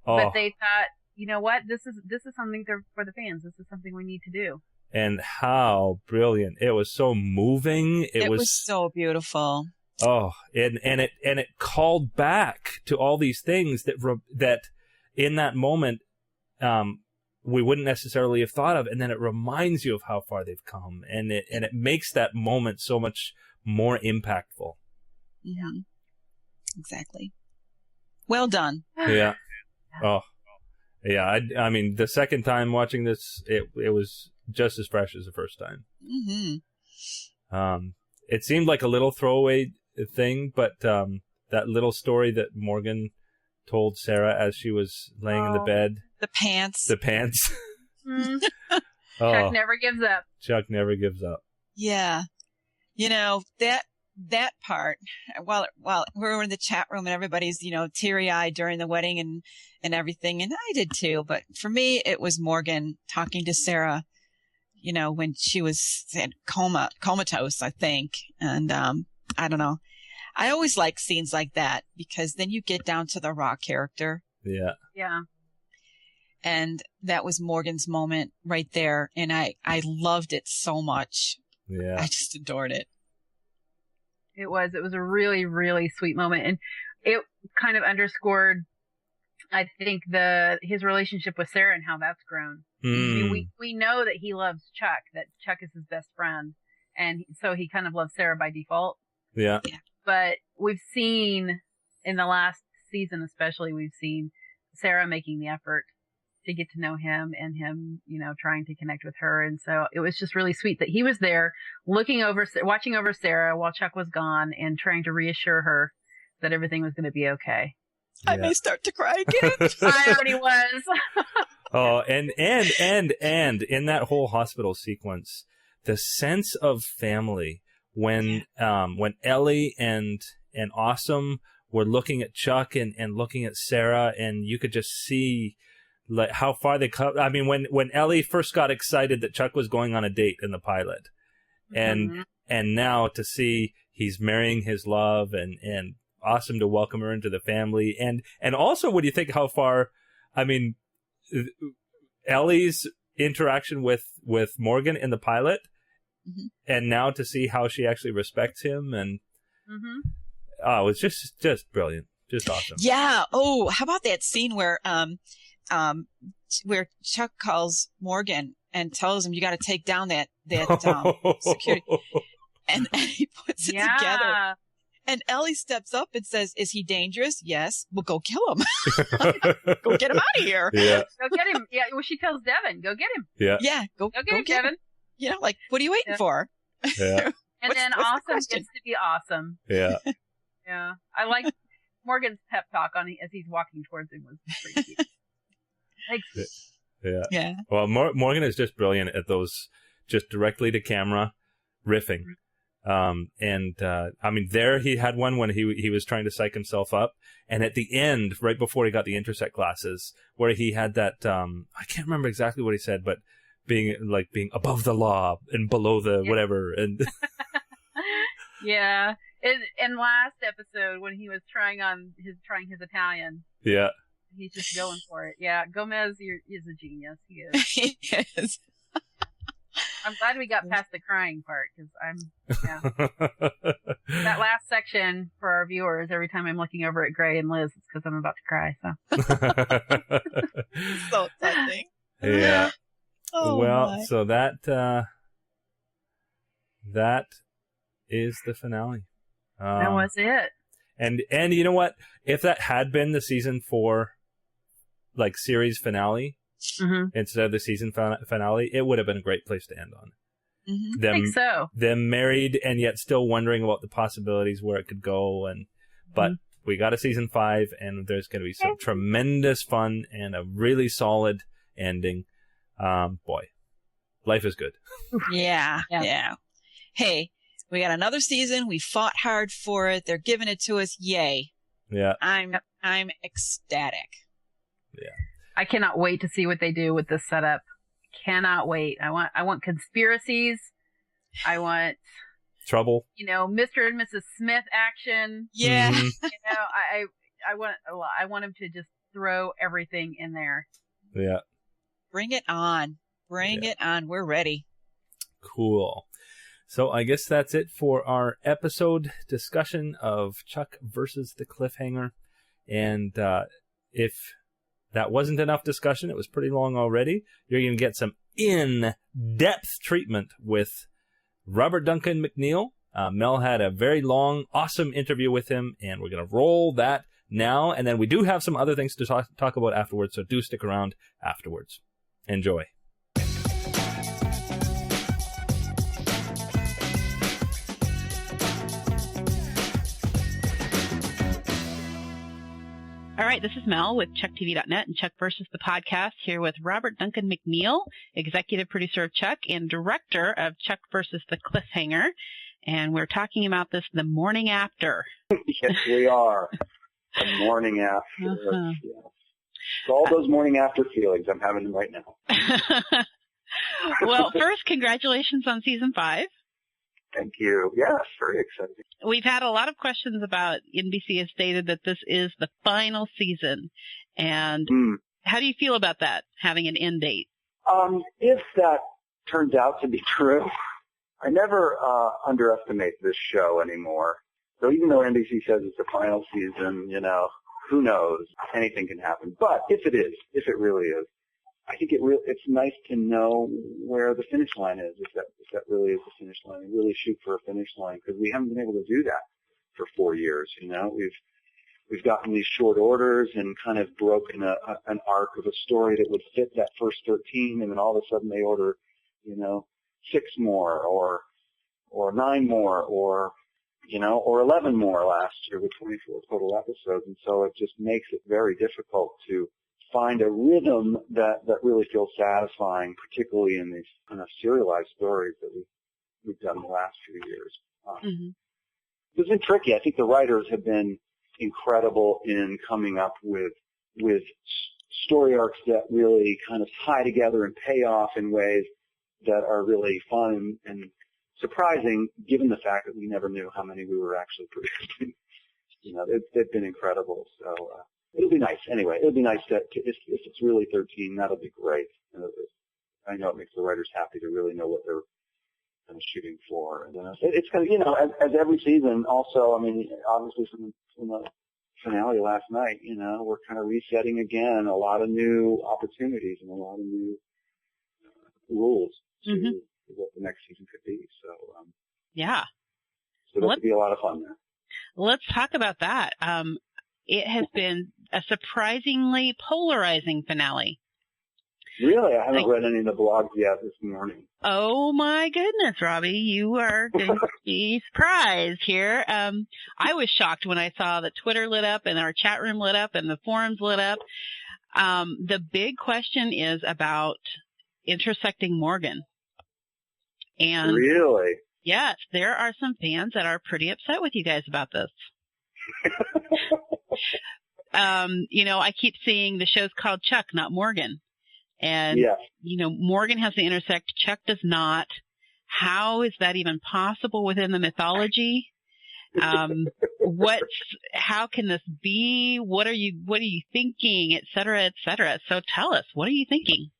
but they thought, you know what, this is something for the fans. This is something we need to do. And how brilliant! It was so moving. It was so beautiful. Oh, and it called back to all these things that in that moment we wouldn't necessarily have thought of, and then it reminds you of how far they've come, and it makes that moment so much more impactful. Yeah, exactly. Well done. Yeah. Oh, yeah. I mean, the second time watching this, it was just as fresh as the first time. Mm-hmm. It seemed like a little throwaway thing, but that little story that Morgan told Sarah as she was laying in the bed. The pants. Chuck never gives up. Chuck never gives up. Yeah. That part, while we were in the chat room and everybody's, teary-eyed during the wedding and everything, and I did too, but for me, it was Morgan talking to Sarah, when she was comatose, I think. And I don't know. I always like scenes like that because then you get down to the Raw character. Yeah. Yeah. And that was Morgan's moment right there. And I loved it so much. Yeah. I just adored it. It was a really, really sweet moment. And it kind of underscored, I think, his relationship with Sarah and how that's grown. I mean, we know that he loves Chuck, that Chuck is his best friend. And so he kind of loves Sarah by default. Yeah. But we've seen in the last season, especially, we've seen Sarah making the effort to get to know him and him, trying to connect with her. And so it was just really sweet that he was there watching over Sarah while Chuck was gone and trying to reassure her that everything was going to be okay. I may start to cry again. I already was. Oh, and in that whole hospital sequence, the sense of family when Ellie and Awesome were looking at Chuck and looking at Sarah, and you could just see like how far they come. I mean, when Ellie first got excited that Chuck was going on a date in the pilot, and now to see he's marrying his love, and Awesome to welcome her into the family, and also when you think how far, I mean, Ellie's interaction with Morgan in the pilot, and now to see how she actually respects him, and oh, it's just brilliant, just awesome. Yeah. Oh, how about that scene where Chuck calls Morgan and tells him you got to take down that security, and he puts it together. And Ellie steps up and says, "Is he dangerous?" "Yes." "Well, go kill him. Go get him out of here." Yeah. Go get him. Yeah. Well, she tells Devin, "Go get him." Yeah. Yeah. Go get him, Devin. Like, what are you waiting for? Yeah. And then Awesome gets to be awesome. Yeah. Yeah. I like Morgan's pep talk as he's walking towards him was pretty cute. Thanks. Yeah. Yeah. Well, Morgan is just brilliant at those, just directly to camera riffing. I mean, there he had one when he was trying to psych himself up, and at the end, right before he got the Intersect glasses, where he had that I can't remember exactly what he said, but being above the law and below the whatever, and yeah. In last episode when he was trying his Italian, yeah, he's just going for it. Yeah, Gomez is a genius. He is. He is. I'm glad we got past the crying part that last section for our viewers. Every time I'm looking over at Gray and Liz, it's because I'm about to cry. So So touching. Yeah. Oh, well, my. so that is the finale. That was it. And you know what? If that had been the season 4, like, series finale instead of the season finale, it would have been a great place to end on. I think so. Them married and yet still wondering about the possibilities where it could go. But we got a season 5, and there's going to be some tremendous fun and a really solid ending. Boy, life is good. Yeah. Hey, we got another season. We fought hard for it. They're giving it to us. Yay. Yeah. I'm ecstatic. Yeah. I cannot wait to see what they do with this setup. Cannot wait. I want conspiracies. I want trouble. Mr. and Mrs. Smith action. Yeah. I want a lot. I want him to just throw everything in there. Yeah. Bring it on. Bring it on. We're ready. Cool. So I guess that's it for our episode discussion of Chuck versus the Cliffhanger. And if that wasn't enough discussion, it was pretty long already, you're going to get some in-depth treatment with Robert Duncan McNeill. Mel had a very long, awesome interview with him, and we're going to roll that now. And then we do have some other things to talk about afterwards, so do stick around afterwards. Enjoy. All right, this is Mel with ChuckTV.net and Chuck versus the podcast, here with Robert Duncan McNeill, executive producer of Chuck and director of Chuck versus the Cliffhanger. And we're talking about this the morning after. Yes, we are. The morning after. Uh-huh. Yes. So all those morning after feelings, I'm having them right now. Well, first, congratulations on season 5. Thank you. Yes, very exciting. We've had a lot of questions about, NBC has stated that this is the final season. And how do you feel about that, having an end date? If that turns out to be true, I never underestimate this show anymore. So even though NBC says it's the final season, who knows? Anything can happen. But if it really is, I think it's nice to know where the finish line is, if that really is the finish line, and really shoot for a finish line, because we haven't been able to do that for 4 years. We've gotten these short orders and kind of broken an arc of a story that would fit that first 13, and then all of a sudden they order, 6 more or 9 more or 11 more last year with 24 total episodes, and so it just makes it very difficult to find a rhythm that really feels satisfying, particularly in these kind of serialized stories that we've done the last few years. It's been tricky. I think the writers have been incredible in coming up with story arcs that really kind of tie together and pay off in ways that are really fun and surprising, given the fact that we never knew how many we were actually producing. They've been incredible. So it'll be nice. Anyway, it'll be nice if it's really 13, that'll be great. I know it makes the writers happy to really know what they're kind of shooting for. And it's kind of, as every season also, obviously from the finale last night, we're kind of resetting again a lot of new opportunities and a lot of new rules to what the next season could be. So, yeah. So that could be a lot of fun there. Let's talk about that. It has been a surprisingly polarizing finale. Really? I haven't read any of the blogs yet this morning. Oh my goodness, Robbie, you are going to be surprised here. I was shocked when I saw that Twitter lit up and our chat room lit up and the forums lit up. The big question is about intersecting Morgan. And really? Yes, there are some fans that are pretty upset with you guys about this. I keep seeing the show's called Chuck, not Morgan. And, Morgan has to intersect. Chuck does not. How is that even possible within the mythology? How can this be? What are you thinking, et cetera, et cetera? So tell us, what are you thinking?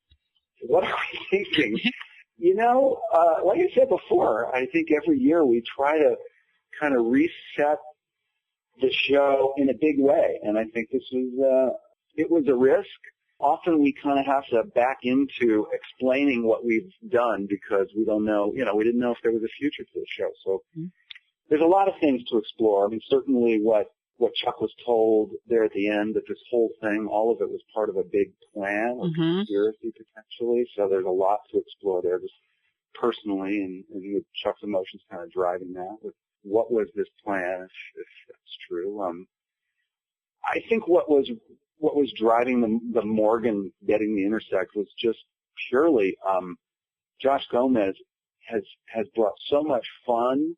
What are we thinking? Like I said before, I think every year we try to kind of reset the show in a big way. And I think this was, it was a risk. Often we kind of have to back into explaining what we've done because we don't know, we didn't know if there was a future to the show. So there's a lot of things to explore. I mean, certainly what Chuck was told there at the end, that this whole thing, all of it was part of a big plan or conspiracy potentially. So there's a lot to explore there, just personally, and with Chuck's emotions kind of driving that. With what was this plan, if that's true? I think what was driving the Morgan getting the Intersect was just purely Josh Gomez has brought so much fun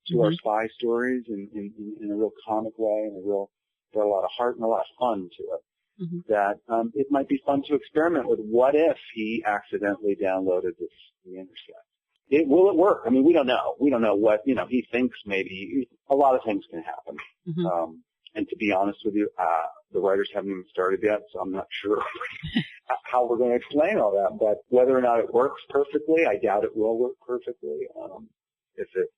to our spy stories in a real comic way, and brought a lot of heart and a lot of fun to it. That it might be fun to experiment with. What if he accidentally downloaded the Intersect? Will it work? I mean, we don't know. We don't know what he thinks. Maybe a lot of things can happen. And to be honest with you, the writers haven't even started yet, so I'm not sure how we're going to explain all that. But whether or not it works perfectly, I doubt it will work perfectly. If it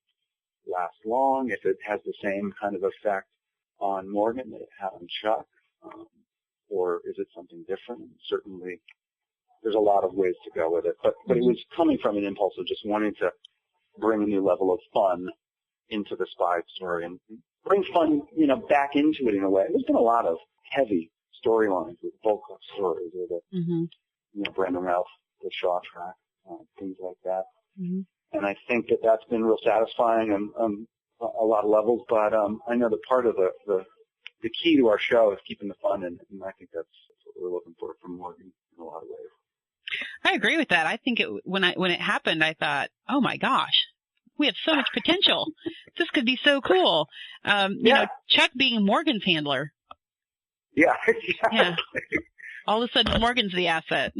lasts long, if it has the same kind of effect on Morgan that it had on Chuck, or is it something different? And certainly, there's a lot of ways to go with it. But it was coming from an impulse of just wanting to bring a new level of fun into the spy story and bring fun, back into it in a way. There's been a lot of heavy storylines with Volkoff stories, or Brandon Ralph, the Shaw track, things like that. And I think that's been real satisfying on a lot of levels. But I know that part of the key to our show is keeping the fun, and I think that's what we're looking for from Morgan in a lot of ways. I agree with that. I think when it happened, I thought, oh my gosh, we have so much potential. This could be so cool. Chuck being Morgan's handler. Yeah, exactly. Yeah. All of a sudden, Morgan's the asset.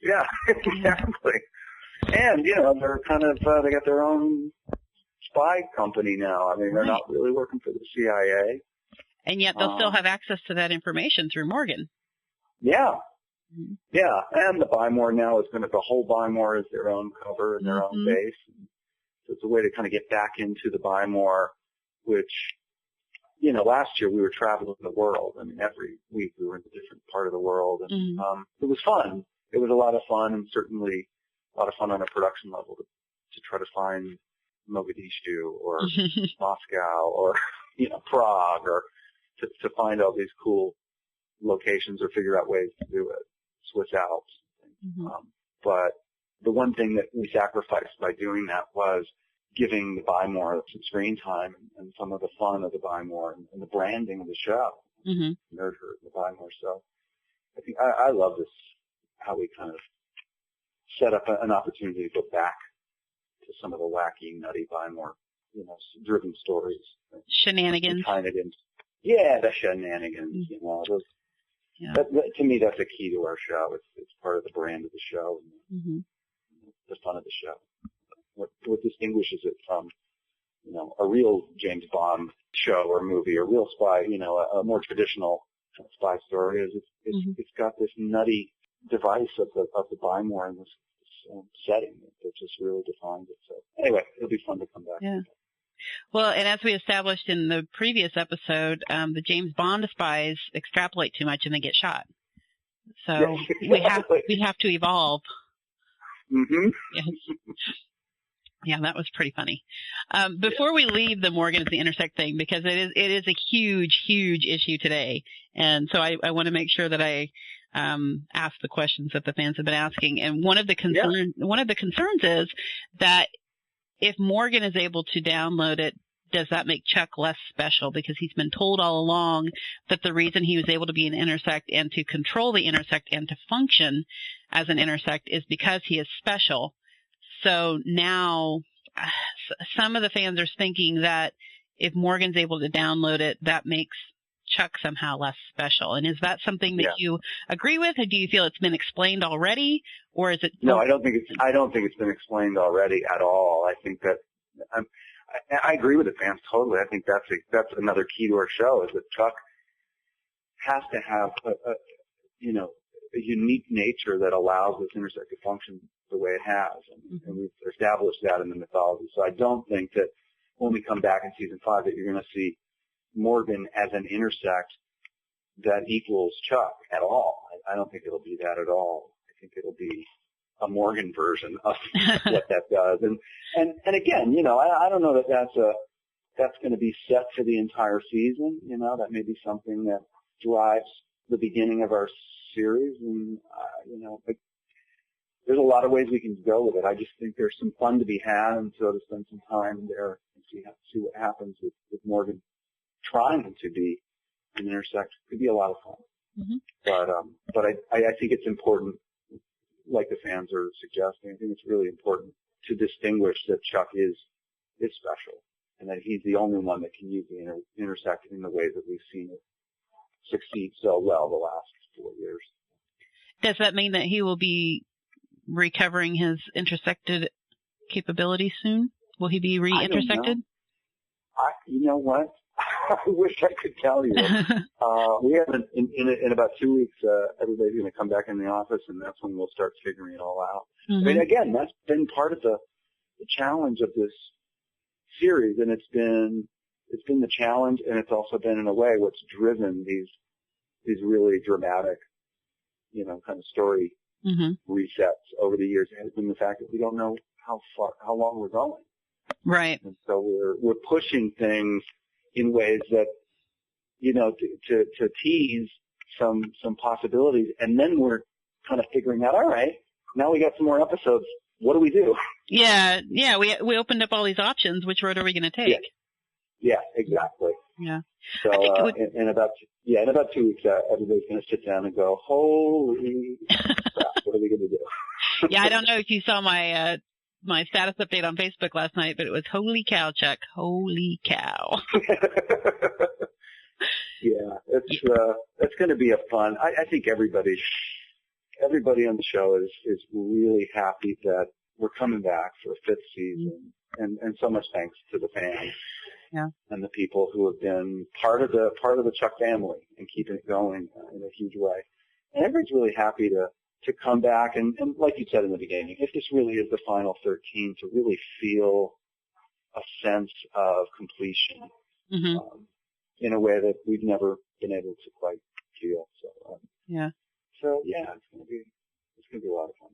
Yeah, exactly. And, they're kind of, they got their own spy company now. I mean, they're not really working for the CIA. And yet they'll still have access to that information through Morgan. Yeah. Yeah. And the Buymore now is the whole Buymore is their own cover and their own base. So it's a way to kind of get back into the Buymore, which, last year we were traveling the world. I mean, every week we were in a different part of the world. And it was fun. It was a lot of fun, and certainly a lot of fun on a production level to try to find Mogadishu or Moscow or, Prague, or to find all these cool locations or figure out ways to do it. Swiss Alps. But the one thing that we sacrificed by doing that was giving the Buymore some screen time and some of the fun of the Buymore and the branding of the show. Nerd Herd, the Buymore. So I think I love this, how we kind of set up an opportunity to go back to some of the wacky, nutty Buymore, driven stories. Shenanigans. The shenanigans, those. Yeah. To me, that's a key to our show. It's part of the brand of the show, and the fun of the show. What distinguishes it from, a real James Bond show or movie, or real spy, a more traditional spy story, is it's got this nutty device of the Buymore in this setting that just really defines it. So anyway, it'll be fun to come back. Yeah. Well, and as we established in the previous episode, the James Bond spies extrapolate too much and they get shot. So exactly. we have to evolve. Yes. Yeah, that was pretty funny. Before we leave the Morgan at the Intersect thing, because it is a huge, huge issue today, and so I want to make sure that I ask the questions that the fans have been asking. And one of the concerns is that if Morgan is able to download it, does that make Chuck less special? Because he's been told all along that the reason he was able to be an Intersect and to control the Intersect and to function as an Intersect is because he is special. So now some of the fans are thinking that if Morgan's able to download it, that makes Chuck somehow less special. And is that something that you agree with, or do you feel it's been explained already, or is it? No, I don't think it's been explained already at all. I think that I agree with the fans totally. I think that's another key to our show, is that Chuck has to have a unique nature that allows this Intersect to function the way it has, and we've established that in the mythology. So I don't think that when we come back in season 5 that you're going to see Morgan as an Intersect that equals Chuck at all. I don't think it'll be that at all. I think it'll be a Morgan version of what that does. And again, I don't know that that's that's going to be set for the entire season. That may be something that drives the beginning of our series. And, but there's a lot of ways we can go with it. I just think there's some fun to be had, and so to spend some time there and see what happens with Morgan trying to be an Intersect could be a lot of fun. Mm-hmm. But I think it's important, like the fans are suggesting, I think it's really important to distinguish that Chuck is special, and that he's the only one that can use the Intersect in the way that we've seen it succeed so well the last 4 years. Does that mean that he will be recovering his intersected capability soon? Will he be re-intersected? You know what? I wish I could tell you. We haven't, in about 2 weeks, everybody's going to come back in the office, and that's when we'll start figuring it all out. Mm-hmm. I mean, again, that's been part of the challenge of this series, and it's been the challenge, and it's also been, in a way, what's driven these really dramatic, kind of story resets over the years. Has been the fact that we don't know how long we're going. Right. And so we're pushing things in ways that, to tease some possibilities, and then we're kind of figuring out, all right, now we got some more episodes. What do we do? Yeah. We opened up all these options. Which road are we going to take? Yeah, exactly. Yeah. So in about 2 weeks, everybody's going to sit down and go, holy crap, what are we going to do? Yeah, I don't know if you saw my my status update on Facebook last night, but it was holy cow, Chuck. Holy cow. Yeah, it's going to be a fun. I think everybody on the show is really happy that we're coming back for a fifth season, and so much thanks to the fans and the people who have been part of the Chuck family and keeping it going in a huge way. And everybody's really happy to come back and like you said in the beginning, if this really is the final 13, to really feel a sense of completion in a way that we've never been able to quite feel. So it's going to be a lot of fun.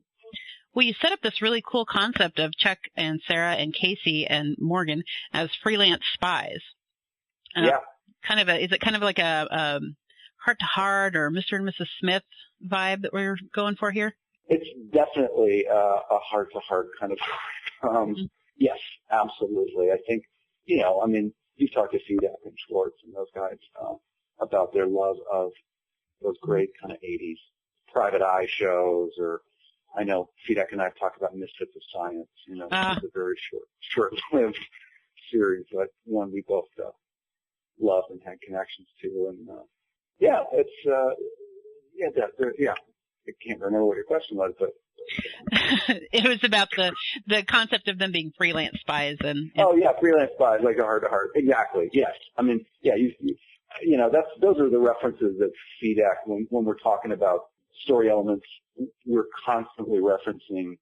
Well, you set up this really cool concept of Chuck and Sarah and Casey and Morgan as freelance spies. Is it kind of like a Heart to Heart or Mr. and Mrs. Smith vibe that we're going for here? It's definitely a Heart to Heart kind of. Yes, absolutely. I think you talk to Fedak and Schwartz and those guys about their love of those great kind of 80s private eye shows, or I know Fedak and I have talked about Misfits of Science. It's a very short-lived series, but one we both loved and had connections to. And I can't remember what your question was, but it was about the concept of them being freelance spies and freelance spies, like a Heart to Heart. Exactly. Yes. I mean, those are the references that Fedak when we're talking about story elements, we're constantly referencing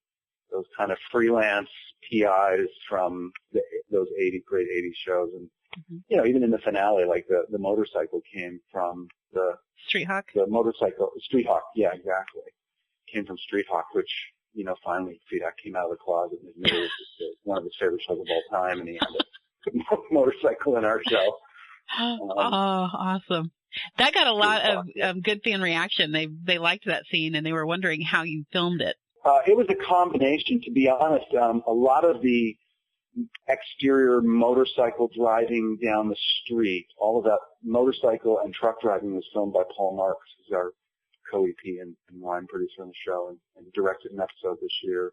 those kind of freelance PIs from those great 80s shows. And, even in the finale, like the motorcycle came from the Street Hawk? The motorcycle, Street Hawk, yeah, exactly. Came from Street Hawk, which, finally Fedak came out of the closet and admitted it was one of his favorite shows of all time, and he had a motorcycle in our show. Awesome. That got a lot of good fan reaction. They liked that scene, and they were wondering how you filmed it. It was a combination, to be honest. A lot of the exterior motorcycle driving down the street, all of that motorcycle and truck driving was filmed by Paul Marks, who's our co-EP and line producer on the show, and directed an episode this year.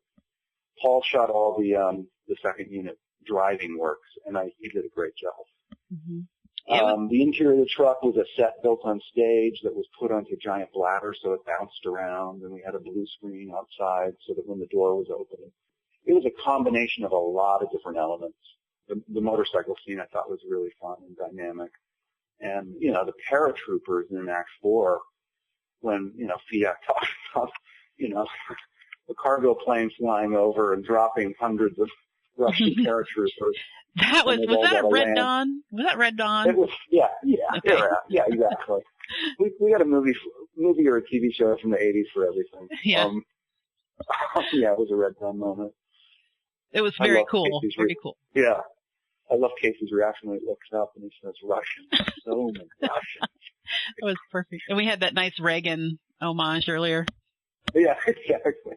Paul shot all the second unit driving works, and he did a great job. Mm-hmm. The interior of the truck was a set built on stage that was put onto a giant bladder, so it bounced around, and we had a blue screen outside so that when the door was open, it was a combination of a lot of different elements. The motorcycle scene I thought was really fun and dynamic. And, the paratroopers in Act 4, when, Fedak talked about, the cargo plane flying over and dropping hundreds of Russian paratroopers. Was that Red Dawn? Was that Red Dawn? It was, yeah, exactly. We got a movie or a TV show from the 80s for everything. Yeah. It was a Red Dawn moment. It was very cool. Very cool. Yeah. I love Casey's reaction when he looks up and he says Russian. So many Russians. It was perfect. And we had that nice Reagan homage earlier. Yeah, exactly.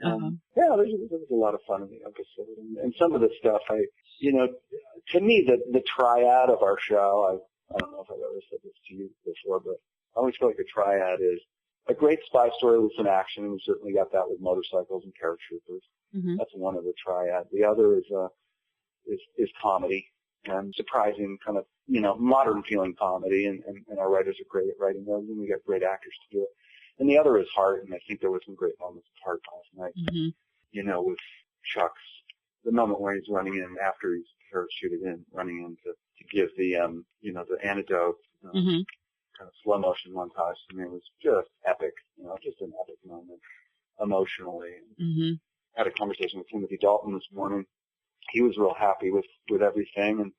Uh-huh. Yeah, there was a lot of fun in the episode. And some of the stuff, to me, the triad of our show, I don't know if I've ever said this to you before, but I always feel like a triad is a great spy story with some action, and we certainly got that with motorcycles and paratroopers. Mm-hmm. That's one of the triad. The other is comedy and surprising kind of, modern feeling comedy, and our writers are great at writing those, and we got great actors to do it. And the other is heart, and I think there were some great moments of heart last night. Mm-hmm. With Chuck's, the moment where he's running in after he's parachuted in, running in to give the, the antidote, mm-hmm. kind of slow motion montage. I mean, it was just epic, just an epic moment emotionally. Mm-hmm. Had a conversation with Timothy Dalton this morning. He was real happy with everything and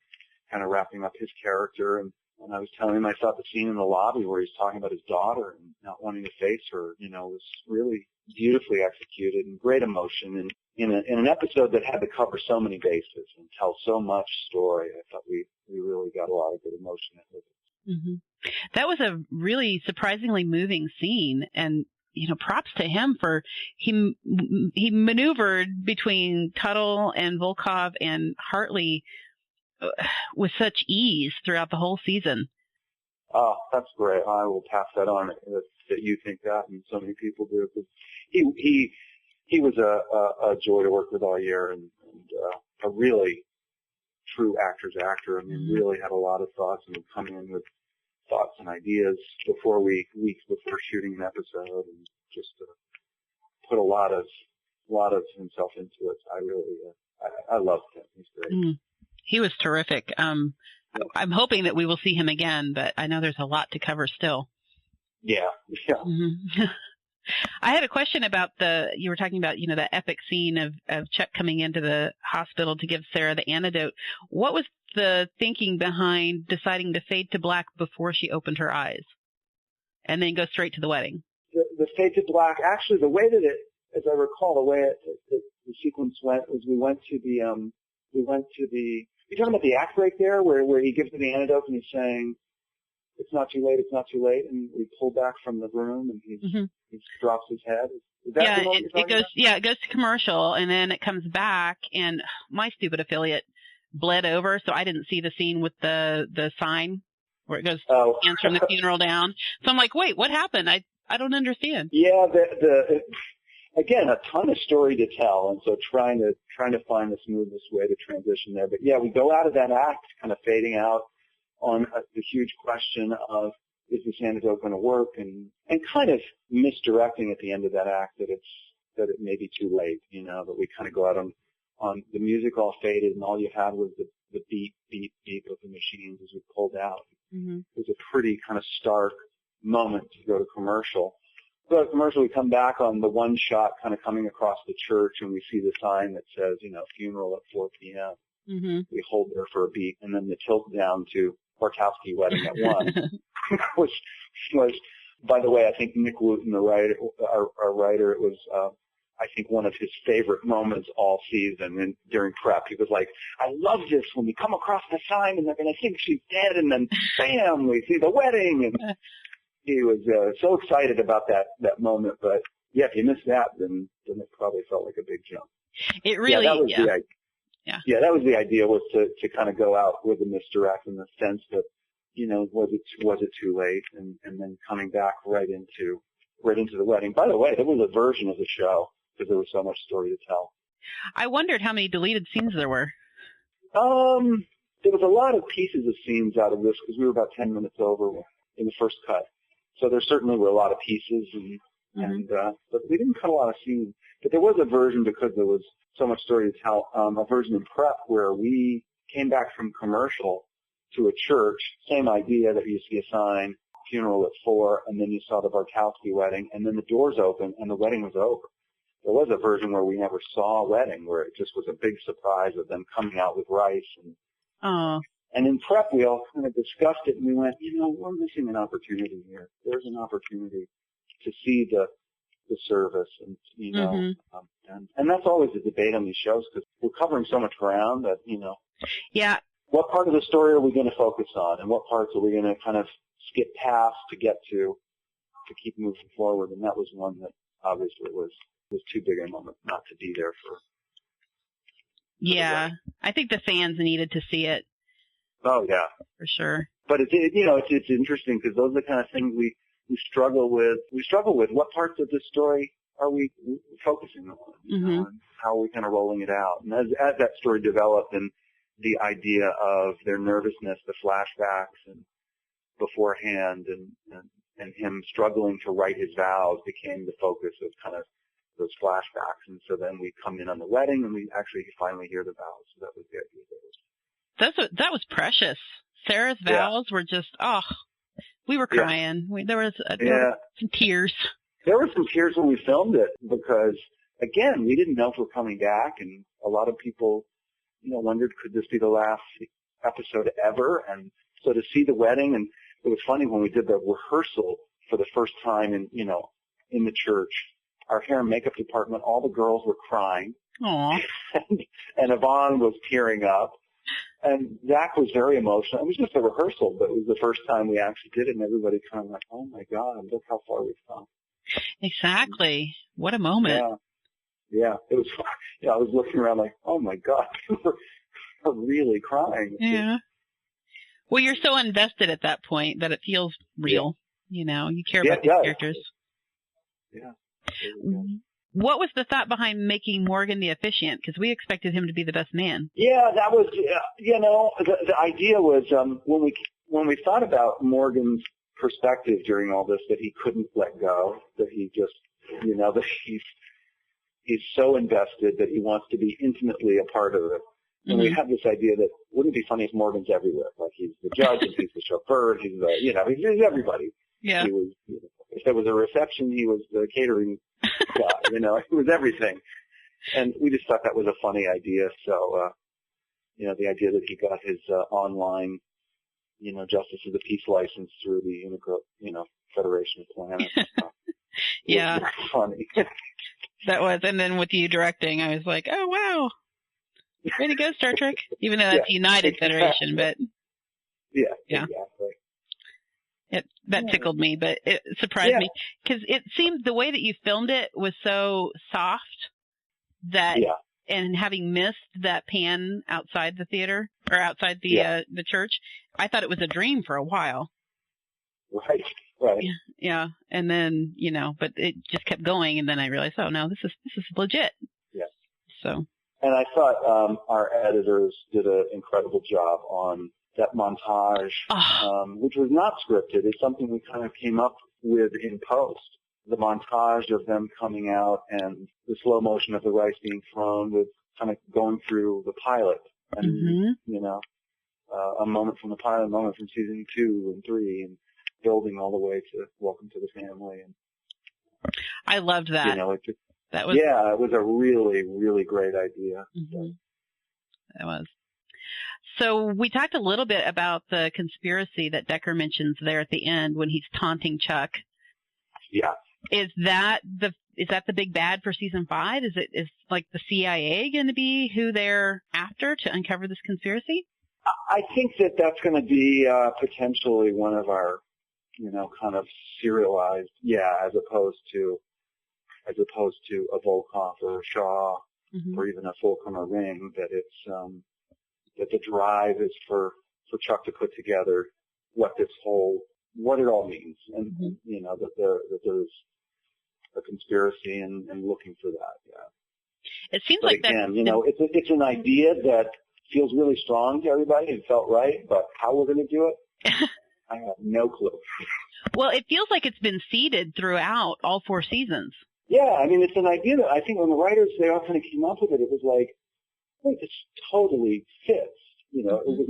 kind of wrapping up his character. And I was telling him I thought the scene in the lobby where he's talking about his daughter and not wanting to face her, was really beautifully executed and great emotion. And in an episode that had to cover so many bases and tell so much story, I thought we really got a lot of good emotion with it. Mm-hmm. That was a really surprisingly moving scene, and props to him for he maneuvered between Tuttle and Volkoff and Hartley with such ease throughout the whole season. Oh, that's great. I will pass that on that you think that, and so many people do. He was a joy to work with all year, and a really true actor's actor. I mean, really had a lot of thoughts and would come in with thoughts and ideas weeks before shooting an episode, and just put a lot of himself into it. I really, I loved him. He's great. He was terrific. I'm hoping that we will see him again, but I know there's a lot to cover still. Yeah. Mm-hmm. I had a question about you were talking about, the epic scene of Chuck coming into the hospital to give Sarah the antidote. What was the thinking behind deciding to fade to black before she opened her eyes and then go straight to the wedding? The fade to black, actually, the way that as I recall, the way the sequence went was we went to the, you're talking about the act break there where he gives her the antidote and he's saying, it's not too late, and we pull back from the room and he drops his head. Is that the moment you're talking about? It goes to commercial and then it comes back, and my stupid affiliate bled over, so I didn't see the scene with the sign where it goes hands from the funeral down. So I'm like, wait, what happened? I don't understand. Yeah, again, a ton of story to tell, and so trying to find the smoothest way to transition there. But yeah, we go out of that act kind of fading out on the huge question of, is this antidote going to work, and kind of misdirecting at the end of that act that it may be too late, that we kind of go out on the music all faded and all you had was the beep, beep, beep of the machines as we pulled out. Mm-hmm. It was a pretty kind of stark moment to go to commercial. So at commercial, we come back on the one shot kind of coming across the church, and we see the sign that says, funeral at 4 p.m. Mm-hmm. We hold there for a beat, and then the tilt down to Bartowski wedding at 1, was, by the way, I think Nick Wooten, our writer, it was, I think one of his favorite moments all season. And during prep, he was like, I love this when we come across the sign and they're going to think she's dead, and then bam, we see the wedding. And he was so excited about that moment. But yeah, if you missed that, then it probably felt like a big jump. It really, that was the idea. Yeah, that was the idea, was to kind of go out with a misdirect in the sense that, was it too late, and then coming back right into the wedding. By the way, there was a version of the show because there was so much story to tell. I wondered how many deleted scenes there were. There was a lot of pieces of scenes out of this because we were about 10 minutes over in the first cut. So there certainly were a lot of pieces, but we didn't cut a lot of scenes. But there was a version, because there was so much story to tell, a version in prep where we came back from commercial to a church, same idea that you see a sign, funeral at 4, and then you saw the Bartowski wedding, and then the doors open and the wedding was over. There was a version where we never saw a wedding, where it just was a big surprise of them coming out with rice. And in prep, we all kind of discussed it, and we went, we're missing an opportunity here. There's an opportunity to see the service, and and that's always a debate on these shows because we're covering so much ground that Yeah. what part of the story are we going to focus on, and what parts are we going to kind of skip past to get to keep moving forward? And that was one that obviously was too big a moment not to be there for. Yeah, I think the fans needed to see it. Oh yeah, for sure. But it's interesting because those are the kind of things we struggle with. We struggle with what parts of the story are we focusing on, and how are we kind of rolling it out. And as that story developed, and the idea of their nervousness, the flashbacks, and beforehand, and him struggling to write his vows became the focus of kind of those flashbacks. And so then we come in on the wedding, and we actually finally hear the vows. So that was the idea. That was precious. Sarah's vows were just, we were crying. There were some tears. There were some tears when we filmed it because, again, we didn't know if we were coming back, and a lot of people, wondered, could this be the last episode ever? And so to see the wedding, and it was funny when we did the rehearsal for the first time in the church, our hair and makeup department, all the girls were crying. Aww. And Yvonne was tearing up. And Zach was very emotional. It was just a rehearsal, but it was the first time we actually did it, and everybody kind of like, oh my God, look how far we've come. Exactly. What a moment. Yeah. It was. I was looking around like, oh my God, people are really crying. Yeah. Well, you're so invested at that point that it feels real. You care about these characters. Yeah. What was the thought behind making Morgan the officiant? Because we expected him to be the best man. Yeah, that was, the idea was when we thought about Morgan's perspective during all this, that he couldn't let go, that he just, that he's so invested that he wants to be intimately a part of it. And we had this idea that wouldn't it be funny if Morgan's everywhere? Like he's the judge, and he's the chauffeur, he's the, he's everybody. Yeah. He was, if there was a reception, he was the catering guy, he was everything. And we just thought that was a funny idea. So, the idea that he got his online, Justice of the Peace license through the Federation of Planets. Yeah. Was funny. That was, and then with you directing, I was like, oh wow, way to go, Star Trek. Even though that's United Federation, but yeah, exactly. That tickled me, but it surprised me because it seemed the way that you filmed it was so soft that, and having missed that pan outside the theater or outside the church, I thought it was a dream for a while. Right. Yeah. And then, but it just kept going, and then I realized, oh no, this is legit. Yeah. So. And I thought our editors did an incredible job on that montage, which was not scripted. It's something we kind of came up with in post. The montage of them coming out and the slow motion of the rice being thrown with kind of going through the pilot. And, a moment from the pilot, a moment from season 2 and 3, and building all the way to Welcome to the Family. And I loved that. That was. Yeah, it was a really, really great idea. Mm-hmm. It was. So we talked a little bit about the conspiracy that Decker mentions there at the end when he's taunting Chuck. Yeah. Is that the big bad for season 5? Is like the CIA going to be who they're after to uncover this conspiracy? I think that's going to be potentially one of our, kind of serialized, as opposed to a Volkoff or a Shaw, or even a Fulcrum or Ring. That it's that the drive is for Chuck to put together what it all means, and that there's a conspiracy and looking for that. Yeah. It seems but like again, that. it's an idea that feels really strong to everybody and felt right, but how we're going to do it, I have no clue. Well, it feels like it's been seeded throughout all 4 seasons. Yeah, I mean, it's an idea that I think when the writers, they all kind of came up with it, it was like, hey, this totally fits. It was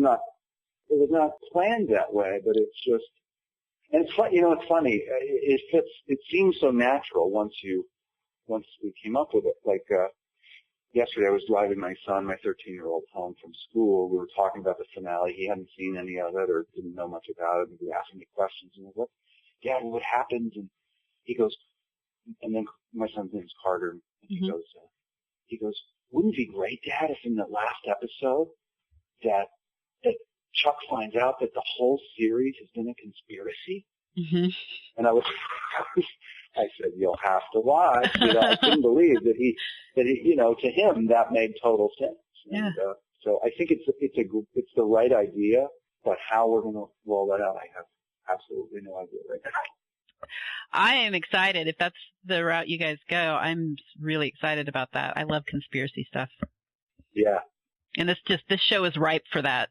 not planned that way, but it's just, and it's funny, it fits, it seems so natural once we came up with it. Like, yesterday I was driving my son, my 13-year-old, home from school. We were talking about the finale. He hadn't seen any of it or didn't know much about it. And he was asking me questions. And I was like, Dad, what happens? And he goes, and then my son's name is Carter, and he goes, wouldn't it be great, Dad, if in the last episode that Chuck finds out that the whole series has been a conspiracy? Mm-hmm. And I said, you'll have to watch. I couldn't believe that he, to him that made total sense. Yeah. And, so I think it's the right idea, but how we're going to roll that out, I have absolutely no idea right now. I am excited. If that's the route you guys go, I'm really excited about that. I love conspiracy stuff. Yeah. And this show is ripe for that.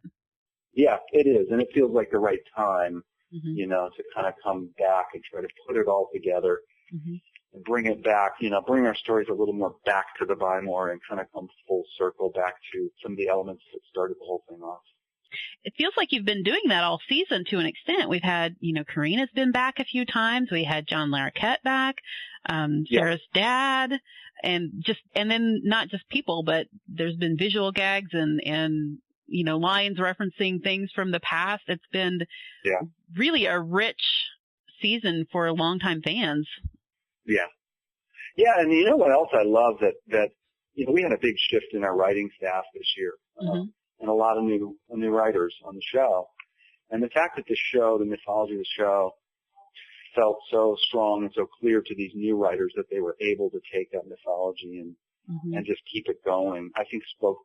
Yeah, it is. And it feels like the right time, to kind of come back and try to put it all together and bring it back, bring our stories a little more back to the Buy More and kind of come full circle back to some of the elements that started the whole thing off. It feels like you've been doing that all season to an extent. We've had, Karina's been back a few times. We had John Larroquette back, Sarah's dad, and then not just people, but there's been visual gags and lines referencing things from the past. It's been really a rich season for longtime fans. Yeah. Yeah, and you know what else I love that we had a big shift in our writing staff this year. And a lot of new writers on the show. And the fact that the mythology of the show felt so strong and so clear to these new writers that they were able to take that mythology and just keep it going, I think spoke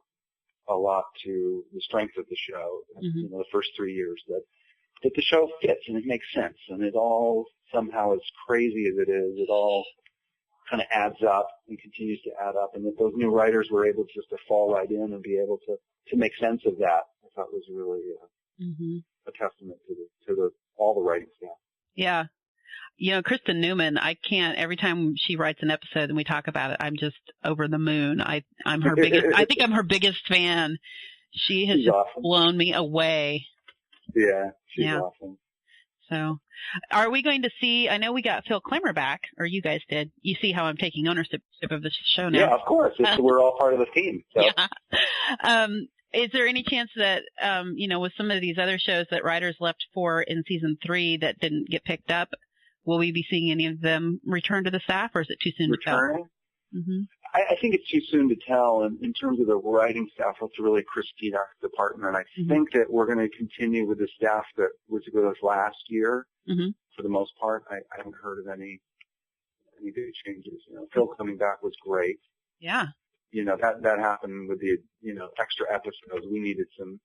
a lot to the strength of the show. The first 3 years that the show fits and it makes sense, and it all somehow, as crazy as it is, it all kind of adds up and continues to add up, and that those new writers were able just to fall right in and be able to make sense of that. I thought was really a testament to all the writing staff. Yeah. Kristen Newman, I can't, every time she writes an episode and we talk about it, I'm just over the moon. I'm her biggest, I think I'm her biggest fan. She's just awesome. Blown me away. Yeah, she's awesome. So, are we going to see, I know we got Phil Klemmer back, or you guys did. You see how I'm taking ownership of this show now. Yeah, of course. We're all part of the team. So. Yeah. Is there any chance that, with some of these other shows that writers left for in season 3 that didn't get picked up, will we be seeing any of them return to the staff, or is it too soon to tell? I think it's too soon to tell. And in terms of the writing staff, it's really Christine, our department. I think that we're going to continue with the staff that was with us last year. For the most part, I haven't heard of any big changes. Phil coming back was great. Yeah. That happened with the extra episodes. We needed some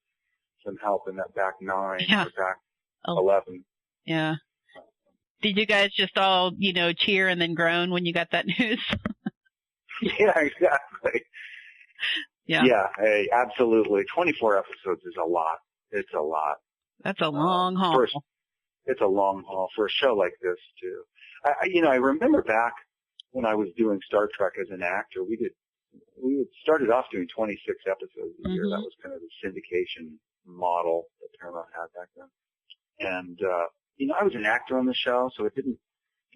help in that back 9 or back 11. Yeah. Did you guys just all cheer and then groan when you got that news? Yeah, exactly. Yeah. Yeah, hey, absolutely. 24 episodes is a lot. It's a lot. That's a long haul. It's a long haul for a show like this too. I remember back when I was doing Star Trek as an actor, we started off doing 26 episodes a year. That was kind of the syndication model that Paramount had back then. And I was an actor on the show, so it didn't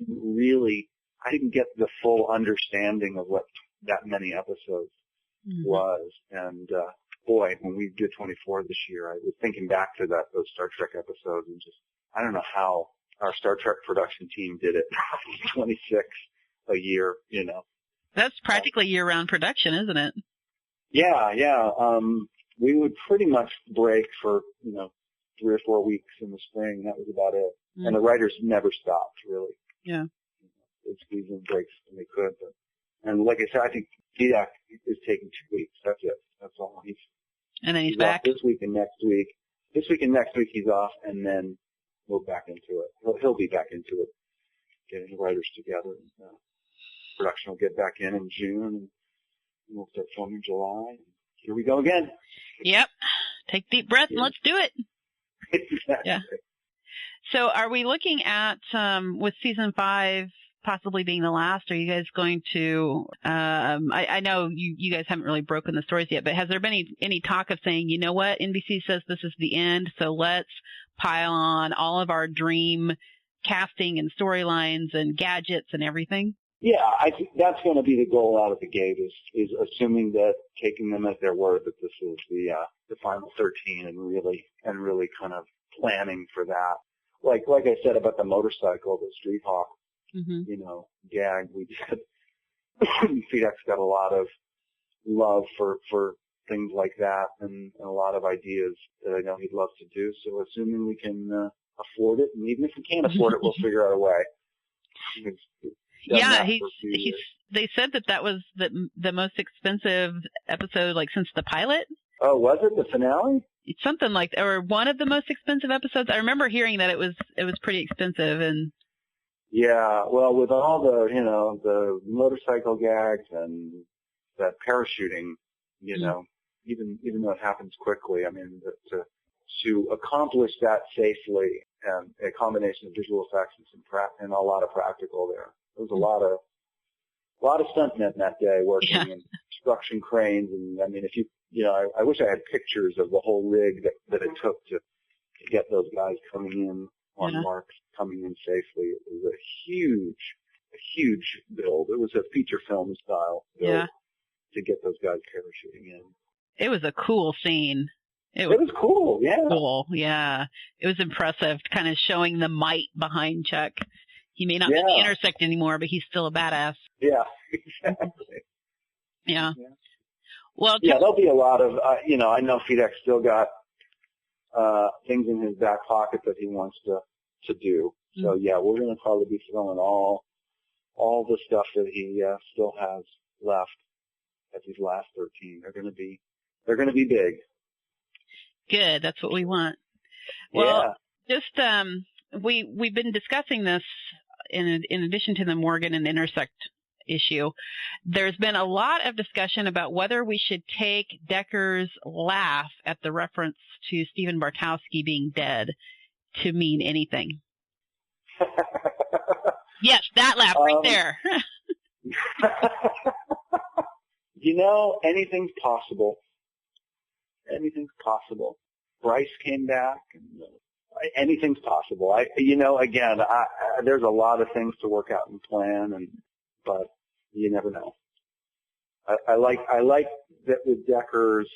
really, I didn't get the full understanding of what that many episodes was. And boy, when we did 24 this year, I was thinking back to those Star Trek episodes and just, I don't know how our Star Trek production team did it. 26 a year, That's practically year-round production, isn't it? Yeah. We would pretty much break for, 3 or 4 weeks in the spring. That was about it. And the writers never stopped, really. Yeah. They squeezed in breaks when they could. And like I said, I think Didak is taking 2 weeks. That's it. That's all. And then he's back this week and next week. This week and next week he's off, and then we'll back into it. He'll be back into it, getting the writers together. And, production will get back in June, and we'll start filming in July. Here we go again. Yep. Take a deep breath and let's do it. Exactly. Yeah. So are we looking at, with season 5 possibly being the last, are you guys going to, I know you guys haven't really broken the stories yet, but has there been any talk of saying, you know what, NBC says this is the end, so let's pile on all of our dream casting and storylines and gadgets and everything? Yeah, I think that's going to be the goal out of the gate is assuming that, taking them at their word that this is the final 13 and really kind of planning for that. Like I said about the motorcycle, the Street Hawk, gag we did. FedEx got a lot of love for things like that and a lot of ideas that I know he'd love to do. So assuming we can afford it, and even if we can't afford it, we'll figure out a way. Yeah, they said that was the most expensive episode, like, since the pilot. Oh, was it the finale? It's something like, or one of the most expensive episodes. I remember hearing that it was pretty expensive. And yeah, well, with all the the motorcycle gags and that parachuting, even though it happens quickly, I mean, to accomplish that safely and a combination of visual effects and a lot of practical there. There was a lot of stuntmen that day working in construction cranes, and I mean, if I wish I had pictures of the whole rig that it took to get those guys coming in on marks, coming in safely. It was a huge build. It was a feature film style build to get those guys parachuting in. It was a cool scene. It was cool, yeah. Cool, yeah. It was impressive, kind of showing the might behind Chuck. He may not be the Intersect anymore, but he's still a badass. Yeah, exactly. Yeah. Well, there'll be a lot of, I know FedEx still got things in his back pocket that he wants to do. So we're going to probably be throwing all the stuff that he still has left at these last 13. They're going to be big. Good. That's what we want. Well, just we've been discussing this in addition to the Morgan and Intersect issue. There's been a lot of discussion about whether we should take Decker's laugh at the reference to Stephen Bartowski being dead to mean anything. Yes, that laugh right there. Anything's possible. Anything's possible. Bryce came back, and anything's possible. Again, there's a lot of things to work out and plan, but you never know. I like that with Decker's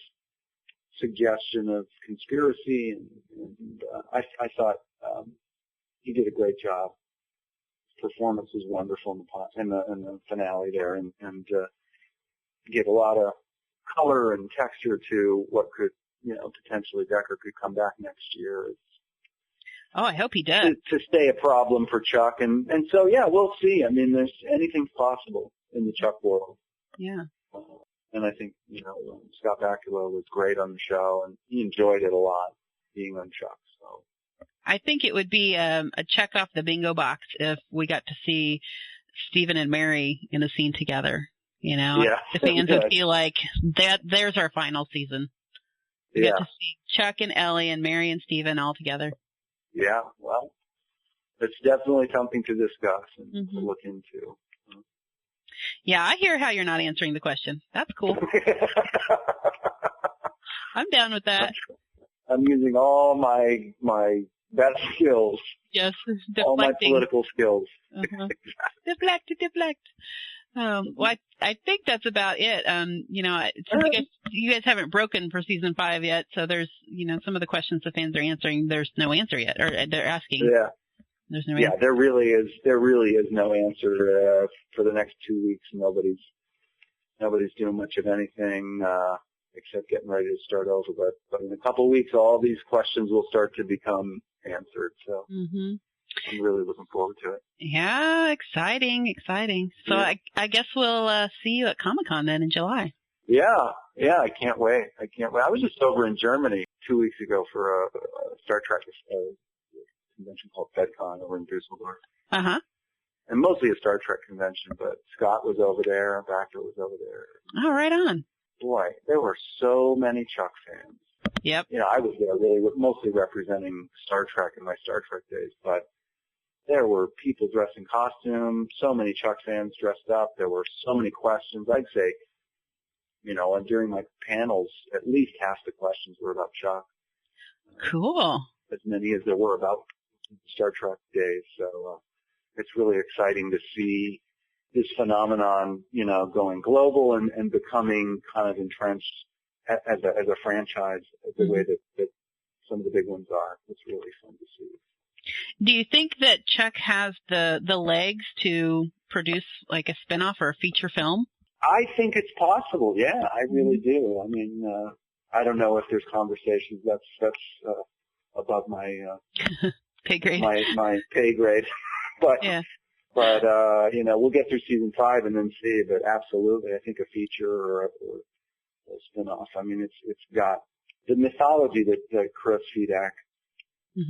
suggestion of conspiracy, and I thought he did a great job. His performance was wonderful in the finale there, and gave a lot of color and texture to what could, potentially Decker could come back next year. Oh, I hope he does. To stay a problem for Chuck. And so, we'll see. I mean, anything's possible in the Chuck world. Yeah. And I think, Scott Bakula was great on the show, and he enjoyed it a lot, being on Chuck. So I think it would be a check off the bingo box if we got to see Stephen and Mary in a scene together. The fans would feel like there's our final season. We got to see Chuck and Ellie and Mary and Stephen all together. Yeah, well, it's definitely something to discuss and to look into. Yeah, I hear how you're not answering the question. That's cool. I'm down with that. I'm using all my best skills. Yes, all my political skills. Deflect. Well, I think that's about it. You guys haven't broken for season 5 yet, so there's, some of the questions the fans are answering, there's no answer yet, or they're asking. Yeah. There's no answer. There really is no answer for the next 2 weeks. Nobody's doing much of anything except getting ready to start over. But in a couple of weeks, all these questions will start to become answered. So. I'm really looking forward to it. Yeah, exciting. So I guess we'll see you at Comic-Con then in July. Yeah, I can't wait. I was just over in Germany 2 weeks ago for a Star Trek convention called FedCon over in Dusseldorf. Uh-huh. And mostly a Star Trek convention, but Scott was over there, Baxter was over there. Oh, right on. Boy, there were so many Chuck fans. Yep. I was there really mostly representing Star Trek in my Star Trek days, but there were people dressed in costume, so many Chuck fans dressed up. There were so many questions. I'd say, and during my panels, at least half the questions were about Chuck. Cool. As many as there were about Star Trek days. So it's really exciting to see this phenomenon, going global and becoming kind of entrenched as a franchise, the way that some of the big ones are. It's really fun to see. Do you think that Chuck has the legs to produce like a spinoff or a feature film? I think it's possible. Yeah, I really do. I mean, I don't know if there's conversations. That's above my pay grade. My pay grade. But yeah. But we'll get through season 5 and then see. But absolutely, I think a feature or a spin-off. I mean, it's got the mythology that Chris Fedak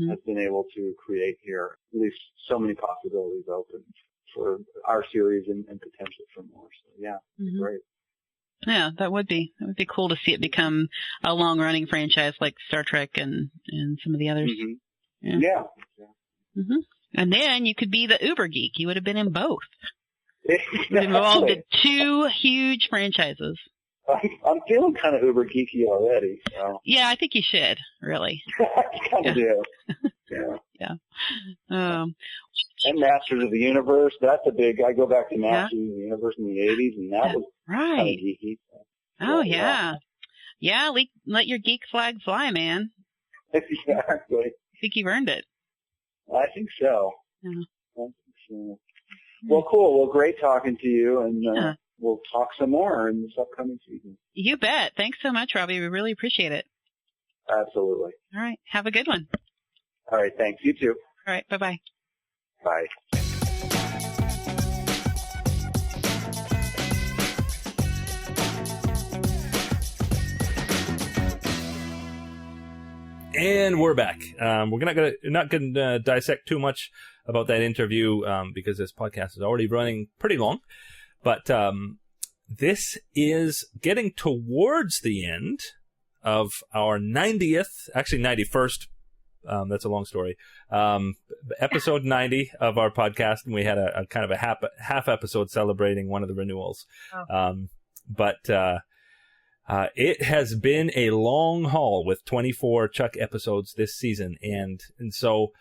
has been able to create here. At least so many possibilities open for our series and potentially for more. So yeah, great. Yeah, that would be cool to see it become a long-running franchise like Star Trek and some of the others. Yeah. And then you could be the Uber geek. You would have been in both. Exactly. You would have involved in 2 huge franchises. I'm feeling kind of Uber geeky already. So. Yeah, I think you should, really. I kind of do. Yeah. And Masters of the Universe, that's a big, I go back to Masters of the Universe in the 80s, and that was kind of geeky. Oh, yeah. Yeah, let your geek flag fly, man. Exactly. I think you've earned it. I think so. Yeah. I think so. Well, cool. Well, great talking to you, and we'll talk some more in this upcoming season. You bet. Thanks so much, Robbie. We really appreciate it. Absolutely. All right. Have a good one. All right. Thanks. You too. All right. Bye-bye. Bye. And we're back. We're not going to dissect too much about that interview because this podcast is already running pretty long. But this is getting towards the end of our 90th, actually 91st. That's a long story. Episode 90 of our podcast, and we had a kind of a half episode celebrating one of the renewals. It has been a long haul with 24 Chuck episodes this season, and so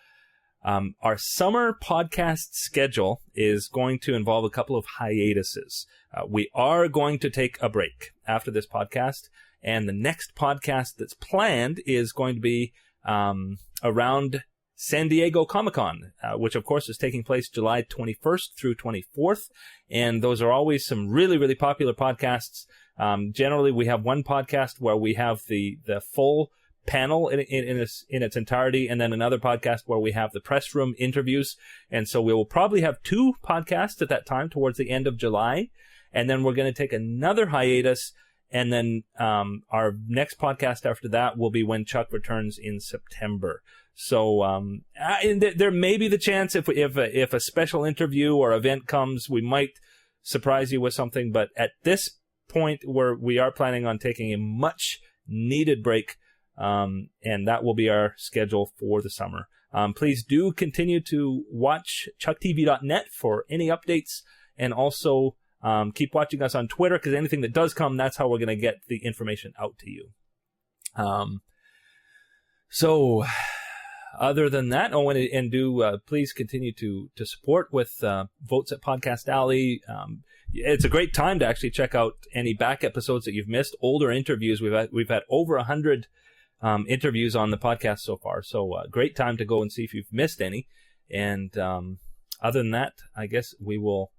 our summer podcast schedule is going to involve a couple of hiatuses. We are going to take a break after this podcast, and the next podcast that's planned is going to be around San Diego Comic-Con, which of course is taking place July 21st through 24th, and those are always some really, really popular podcasts. Generally, we have one podcast where we have the full panel in its entirety, and then another podcast where we have the press room interviews. And so we will probably have 2 podcasts at that time towards the end of July, and then we're going to take another hiatus. And then our next podcast after that will be when Chuck returns in September. So and there may be the chance if a special interview or event comes, we might surprise you with something. But at this point, we are planning on taking a much needed break, and that will be our schedule for the summer. Please do continue to watch chucktv.net for any updates, and also keep watching us on Twitter, because anything that does come, that's how we're going to get the information out to you. So other than that, please continue to support with votes at Podcast Alley. It's a great time to actually check out any back episodes that you've missed, older interviews. We've had over 100 interviews on the podcast so far, so great time to go and see if you've missed any. And other than that, I guess we will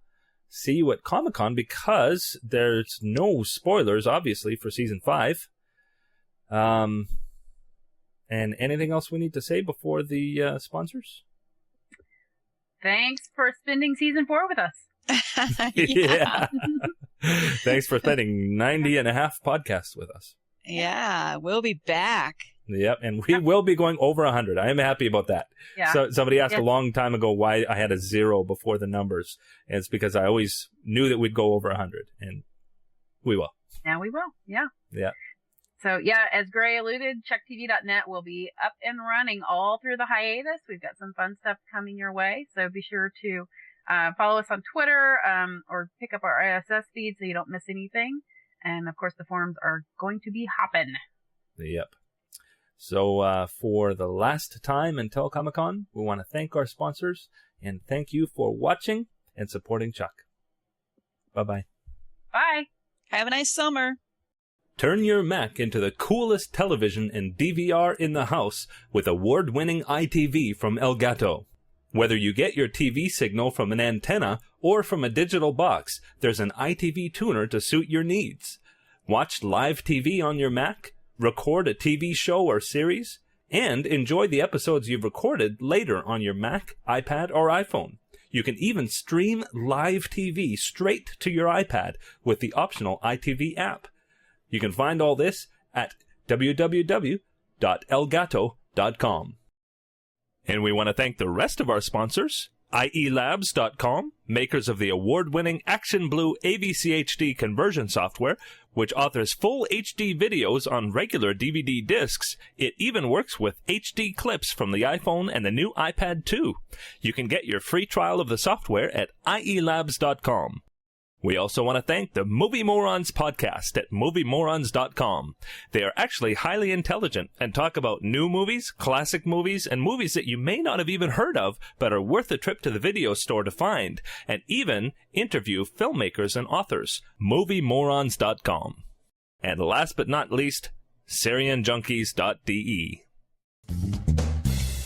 see you at Comic-Con, because there's no spoilers, obviously, for Season 5. And anything else we need to say before the sponsors? Thanks for spending Season 4 with us. Yeah. Thanks for spending 90 and a half podcasts with us. Yeah, we'll be back. Yep, and we will be going over 100. I am happy about that. Yeah. So somebody asked a long time ago why I had a 0 before the numbers. And it's because I always knew that we'd go over 100, and we will. Now we will, yeah. Yeah. So, yeah, as Gray alluded, chucktv.net will be up and running all through the hiatus. We've got some fun stuff coming your way, so be sure to follow us on Twitter or pick up our RSS feed so you don't miss anything. And, of course, the forums are going to be hopping. Yep. So for the last time until Comic-Con, we want to thank our sponsors and thank you for watching and supporting Chuck. Bye-bye. Bye. Have a nice summer. Turn your Mac into the coolest television and DVR in the house with award-winning ITV from Elgato. Whether you get your TV signal from an antenna or from a digital box, there's an ITV tuner to suit your needs. Watch live TV on your Mac, record a TV show or series, and enjoy the episodes you've recorded later on your Mac, iPad, or iPhone. You can even stream live TV straight to your iPad with the optional ITV app. You can find all this at www.elgato.com. And we want to thank the rest of our sponsors, ielabs.com, makers of the award-winning Action Blue AVC HD conversion software, which authors full HD videos on regular DVD discs. It even works with HD clips from the iPhone and the new iPad 2. You can get your free trial of the software at ielabs.com. We also want to thank the Movie Morons podcast at moviemorons.com. They are actually highly intelligent and talk about new movies, classic movies, and movies that you may not have even heard of but are worth a trip to the video store to find, and even interview filmmakers and authors. moviemorons.com. And last but not least, serienjunkies.de.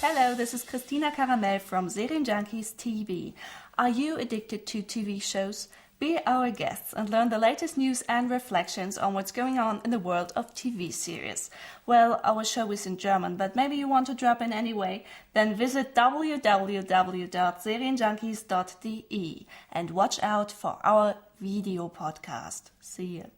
Hello, this is Christina Caramel from Serienjunkies TV. Are you addicted to TV shows? Be our guests and learn the latest news and reflections on what's going on in the world of TV series. Well, our show is in German, but maybe you want to drop in anyway? Then visit www.serienjunkies.de and watch out for our video podcast. See you.